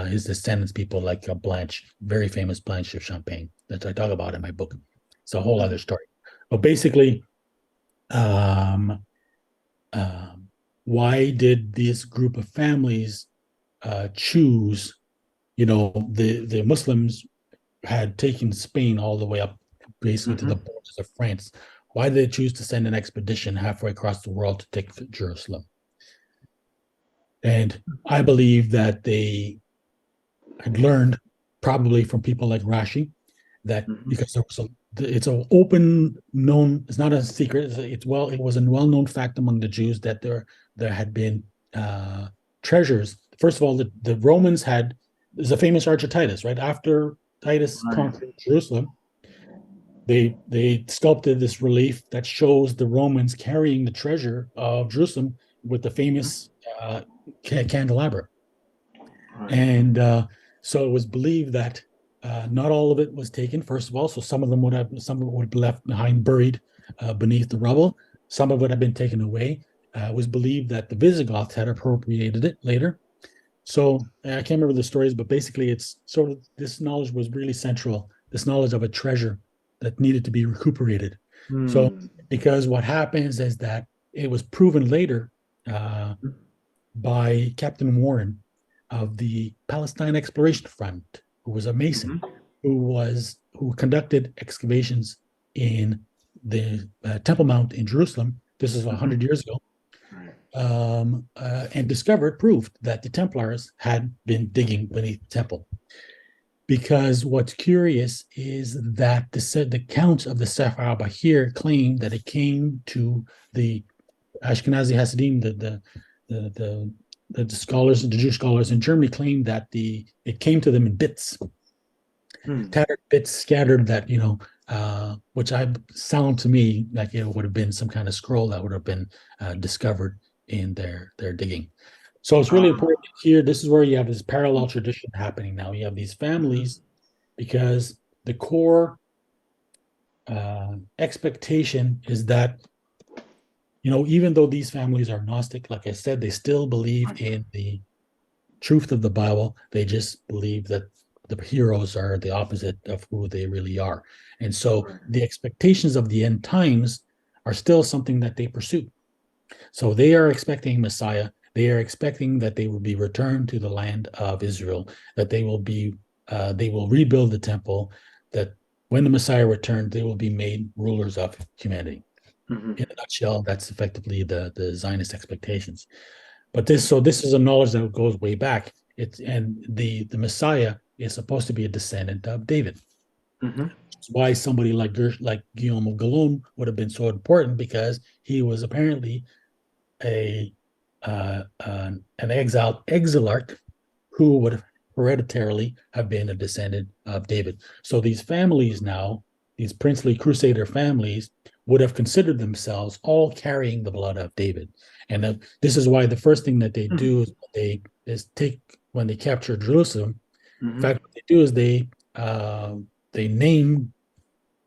his descendants, people like Blanche, very famous Blanche of Champagne, that I talk about in my book. It's a whole other story. But basically, why did this group of families choose, the Muslims had taken Spain all the way up basically to the borders of France. Why did they choose to send an expedition halfway across the world to take Jerusalem? And I believe that they had learned, probably from people like Rashi, that because it's an open known, it's not a secret, it was a well-known fact among the Jews that there had been treasures. First of all, the Romans there's a famous Arch of Titus, right? After Titus conquered Jerusalem, they sculpted this relief that shows the Romans carrying the treasure of Jerusalem with the famous candelabra. And so it was believed that not all of it was taken, first of all. So some of it would be left behind, buried beneath the rubble. Some of it had been taken away. It was believed that the Visigoths had appropriated it later. So I can't remember the stories, but basically it's sort of, this knowledge was really central, this knowledge of a treasure that needed to be recuperated. So because what happens is that it was proven later by Captain Warren of the Palestine Exploration Front, who was a Mason, who conducted excavations in the Temple Mount in Jerusalem. This is 100 years ago. And proved that the Templars had been digging beneath the temple. Because what's curious is that the accounts of the Sefer al-Bahir claim that it came to the Ashkenazi Hasidim, the scholars, the Jewish scholars in Germany claim that it came to them in bits, tattered bits scattered, that which sound to me like it would have been some kind of scroll that would have been discovered in their digging. So it's really important here. This is where you have this parallel tradition happening now. You have these families, because the core expectation is that, even though these families are Gnostic, like I said, they still believe in the truth of the Bible. They just believe that the heroes are the opposite of who they really are. And so Right. the expectations of the end times are still something that they pursue. So they are expecting Messiah. They are expecting that they will be returned to the land of Israel, that they will rebuild the temple, that when the Messiah returns, they will be made rulers of humanity. Hmm. In a nutshell, that's effectively the Zionist expectations. But this is a knowledge that goes way back. The Messiah is supposed to be a descendant of David. Hmm. That's why somebody like Guillaume of Boulogne would have been so important, because he was apparently a an exiled exilarch who would hereditarily have been a descendant of David. So these families now, these princely crusader families, would have considered themselves all carrying the blood of David. And this is why the first thing that they Hmm. do is take when they capture Jerusalem. In Hmm. fact, what they do is they name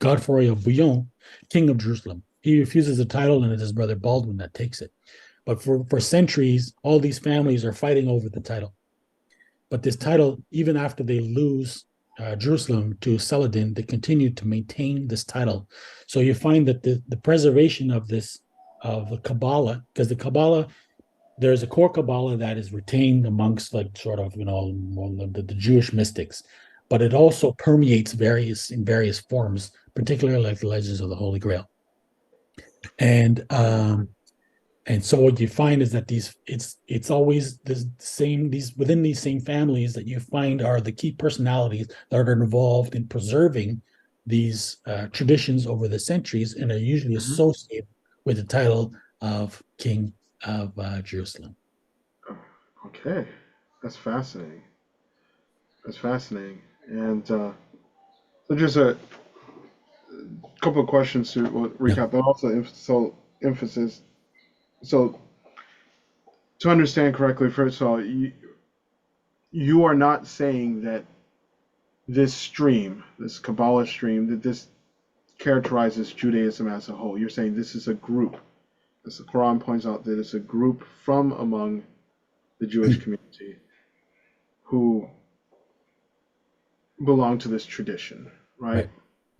Godfrey of Bouillon king of Jerusalem. He refuses the title, and it's his brother Baldwin that takes it. But for centuries, all these families are fighting over the title. But this title, even after they lose Jerusalem to Saladin, they continue to maintain this title. So you find that the preservation of the Kabbalah, because the Kabbalah, there's a core Kabbalah that is retained amongst like sort of the Jewish mystics, but it also permeates in various forms, particularly like the legends of the Holy Grail. And Right. and so what you find is that it's always the same, these within these same families that you find are the key personalities that are involved in preserving these traditions over the centuries, and are usually Hmm. associated with the title of King of Jerusalem. Okay, that's fascinating. That's fascinating. And so just a couple of questions to Yeah, recap, but also emphasis. So to understand correctly, first of all, you are not saying that this stream, this Kabbalah stream, that this characterizes Judaism as a whole. You're saying this is a group. As the Quran points out, that it's a group from among the Jewish community who belong to this tradition, right? right.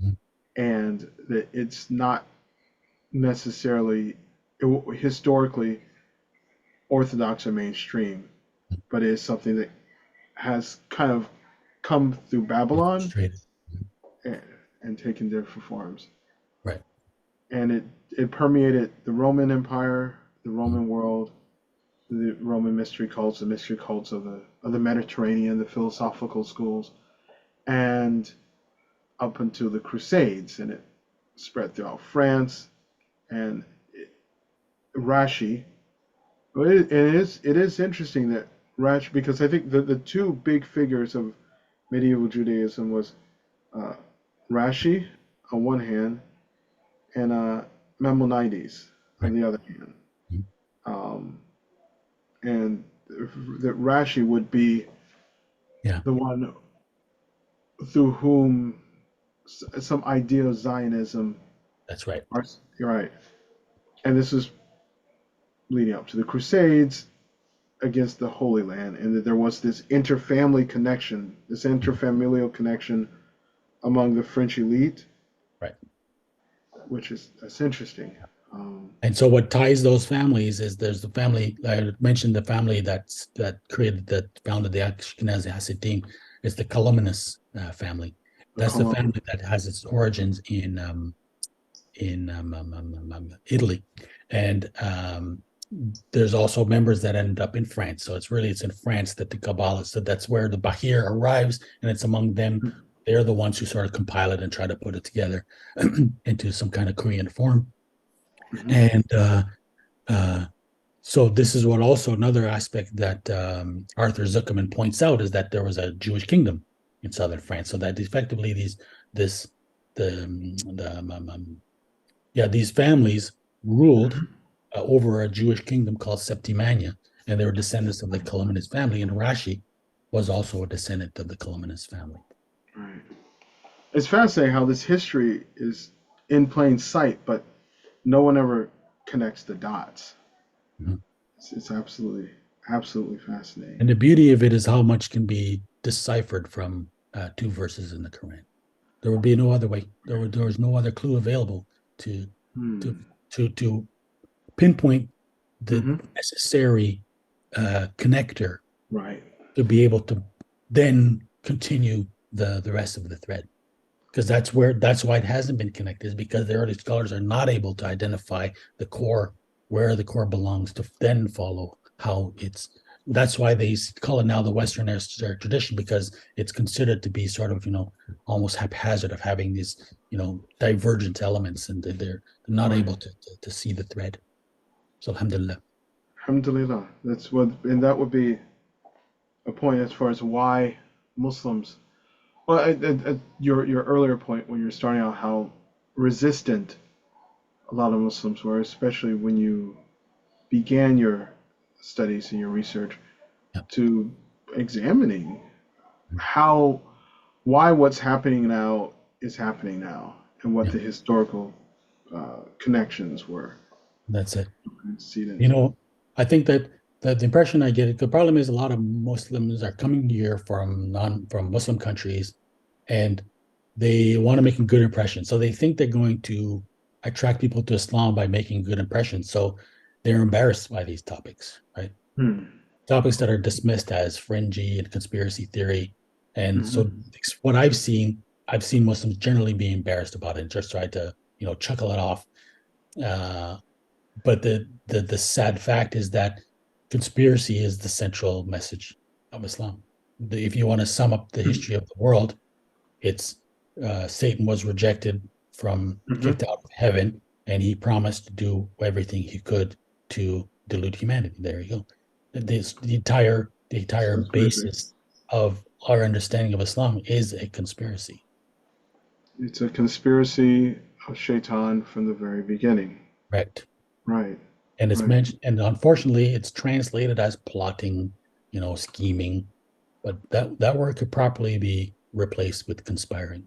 Mhm. And that it's not necessarily historically orthodox or mainstream, but it is something that has kind of come through Babylon Infiltrated. and, and taken different forms. Right. And it permeated the Roman Empire, the Mhm. Roman world, the Roman mystery cults, the mystery cults of the Mediterranean, the philosophical schools, and up until the Crusades, and it spread throughout France and Rashi. It is interesting that Rashi, because I think the two big figures of medieval Judaism was uh, Rashi on one hand and Maimonides on Right. the other hand. Mhm. Um, and that Rashi would be Yeah, the one through whom some idea of Zionism that's right. are right. And this is leading up to the Crusades against the Holy Land, and that there was this interfamily connection, this Mhm. interfamilial connection among the French elite, Right. which is that's interesting. And so what ties those families is there's the family I mentioned, the family that founded the Ashkenazi Hasidim. It's the Columnus family. The That's the Cologne. family that has its origins in Italy, and there's also members that end up in France. So it's in France that the Kabbalah. So that's where the Bahir arrives, and it's among them. They're the ones who sort of compile it and try to put it together into some kind of Korean form. Mm-hmm. And uh, so this is what also another aspect that Arthur Zuckerman points out is that there was a Jewish kingdom in southern France. So that effectively this these families ruled Mm-hmm. over a Jewish kingdom called Septimania, and they were descendants of the Columnus family. And Rashi was also a descendant of the Columnus family. Right. It's fascinating how this history is in plain sight, but no one ever connects the dots. Mhm. It's absolutely absolutely fascinating. And the beauty of it is how much can be deciphered from two verses in the Quran. There would be no other way. There was no other clue available to to Hmm. to pinpoint the Mm-hmm. necessary connector Right. to be able to then continue the rest of the thread. Because that's why it hasn't been connected, is because the early scholars are not able to identify the core, where the core belongs, to then follow how it's. That's why they call it now the Western esoteric tradition, because it's considered to be sort of, almost haphazard, of having these, divergent elements, and they're not Right. able to see the thread. So alhamdulillah. Alhamdulillah. That's what, and that would be a point as far as why Muslims. Well, at your earlier point when you're starting out, how resistant a lot of Muslims were, especially when you began your studies and your research Yeah. to examining how, why what's happening now is happening now, and what Yeah, the historical connections were. that's it. You Antecedents. know, I think that the impression I get, the problem is a lot of Muslims are coming here from Muslim countries, and they want to make a good impression. So they think they're going to attract people to Islam by making good impressions. So they're embarrassed by these topics, right? Hmm. Topics that are dismissed as fringy and conspiracy theory. And so Hmm. what I've seen Muslims generally be embarrassed about it and just try to, chuckle it off. Uh, but the sad fact is that conspiracy is the central message of Islam. If you want to sum up the history of the world, it's Satan was rejected from kicked Hmm. out of heaven, and he promised to do everything he could to delude humanity. There you go. The entire Conspiracy. basis of our understanding of Islam is a conspiracy. It's a conspiracy of Shaitan from the very beginning. Correct. Right. And it's Right. mentioned, and unfortunately, it's translated as plotting, scheming, but that word could properly be replaced with conspiring,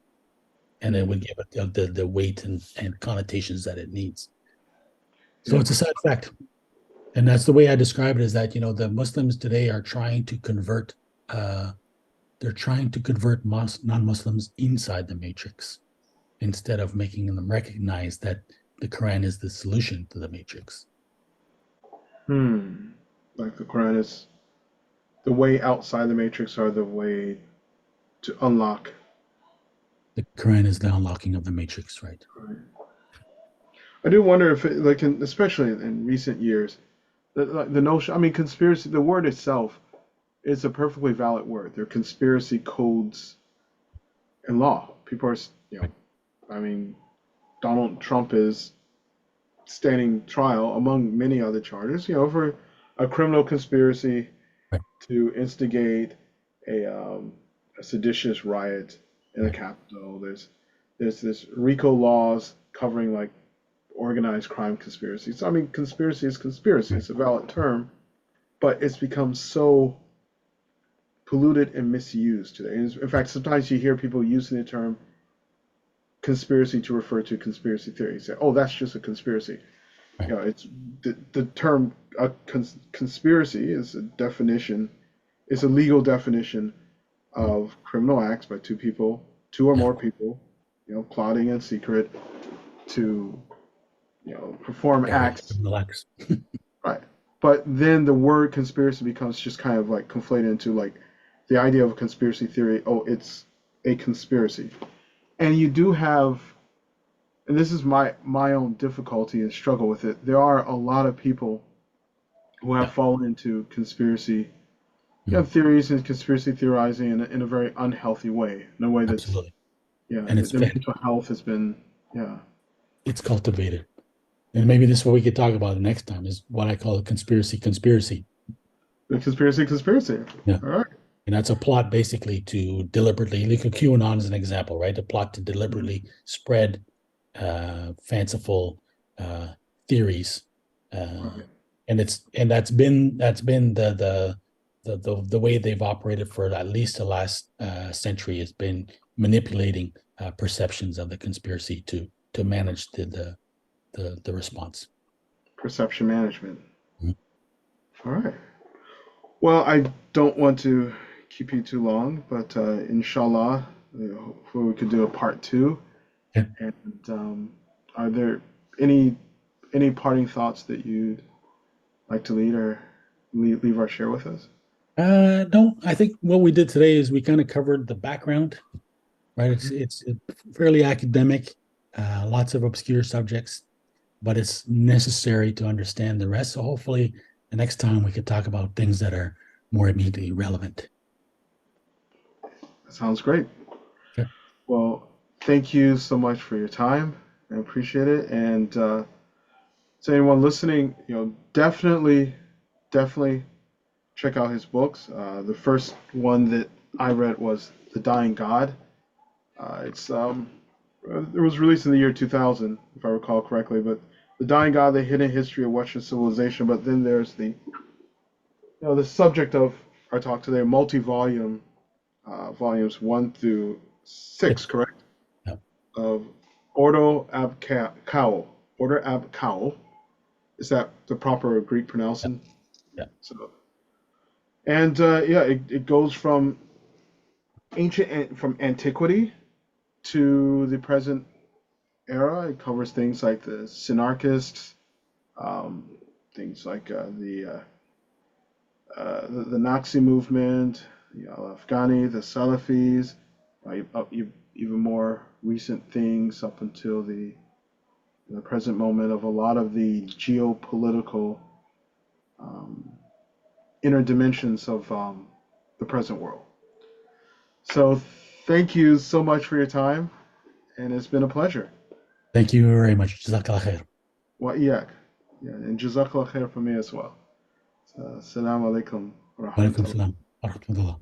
and it Hmm. would give it the weight and connotations that it needs. So Yeah. it's a sad fact, and that's the way I describe it. Is that the Muslims today are trying to convert, they're trying to convert non-Muslims inside the matrix instead of making them recognize that the Quran is the solution to the matrix. Hmm. Like the Quran is the way outside the matrix, are the way to unlock. The Quran is the unlocking of the matrix, right? Right. I do wonder if, it, like, especially in recent years, the notion. I mean, conspiracy. The word itself is a perfectly valid word. There are conspiracy codes in law. People are, Right. I mean, Donald Trump is standing trial among many other charges. For a criminal conspiracy Right. to instigate a, um, a seditious riot in the Right. Capitol. There's this RICO laws covering like organized crime conspiracies. So, I mean, conspiracy is conspiracy. Right. It's a valid term, but it's become so polluted and misused today. And in fact, sometimes you hear people using the term conspiracy to refer to conspiracy theory. You say, "Oh, that's just a conspiracy." Right. It's the term conspiracy is a definition, is a legal definition Mm. of criminal acts by two people, two or Yeah. more people, plotting in secret to, perform Carry acts. criminal acts. Right. But then the word conspiracy becomes just kind of like conflated into like the idea of a conspiracy theory. Oh, it's a conspiracy. And you do have, and this is my own difficulty and struggle with it. There are a lot of people who have Yeah. fallen into conspiracy, Mm. theories and conspiracy theorizing in a very unhealthy way, in a way that's, Absolutely. yeah, And it's their fed. mental health has been, yeah, It's cultivated. And maybe this is what we could talk about the next time, is what I call a conspiracy. the conspiracy. Yeah. All right. And that's a plot basically to deliberately, like QAnon is an example, right? A plot to Mhm. deliberately spread fanciful theories, Right. and that's been the way they've operated for at least the last century, has been manipulating perceptions of the conspiracy to manage the response. Perception management. Mhm. All right. Well, I don't want to keep you too long, but inshallah, hopefully we could do a part two. Yeah. And are there any any parting thoughts that you'd like to lead or leave our share with us? No, I think what we did today is we kind of covered the background, right? It's fairly academic, lots of obscure subjects, but it's necessary to understand the rest. So hopefully, the next time we could talk about things that are more immediately relevant. That sounds great. Okay. Well, thank you so much for your time. I appreciate it. And to anyone listening, definitely check out his books. The first one that I read was The Dying God. It was released in the year 2000, if I recall correctly. But The Dying God: The Hidden History of Western Civilization. But then there's the subject of our talk today, multi-volume, volumes 1 through 6, Six. correct? Yeah. Of Ordo Ab Chao. Order Ab Chao. Is that the proper Greek Yeah. pronouncing? Yeah. So, and yeah, it goes from from antiquity to the present era. It covers things like the synarchists, um, things like the Nazi movement, the Afghani, the Salafis, even more recent things up until the present moment of a lot of the geopolitical um, inner dimensions of the present world. So thank you so much for your time, and it's been a pleasure. Thank you very much. Jazakallah khair. Wa iyak. Yeah, and jazakallah khair for me as well. Assalamu alaikum wa Wa alaikum rahmatullah. salam wa rahmatullah.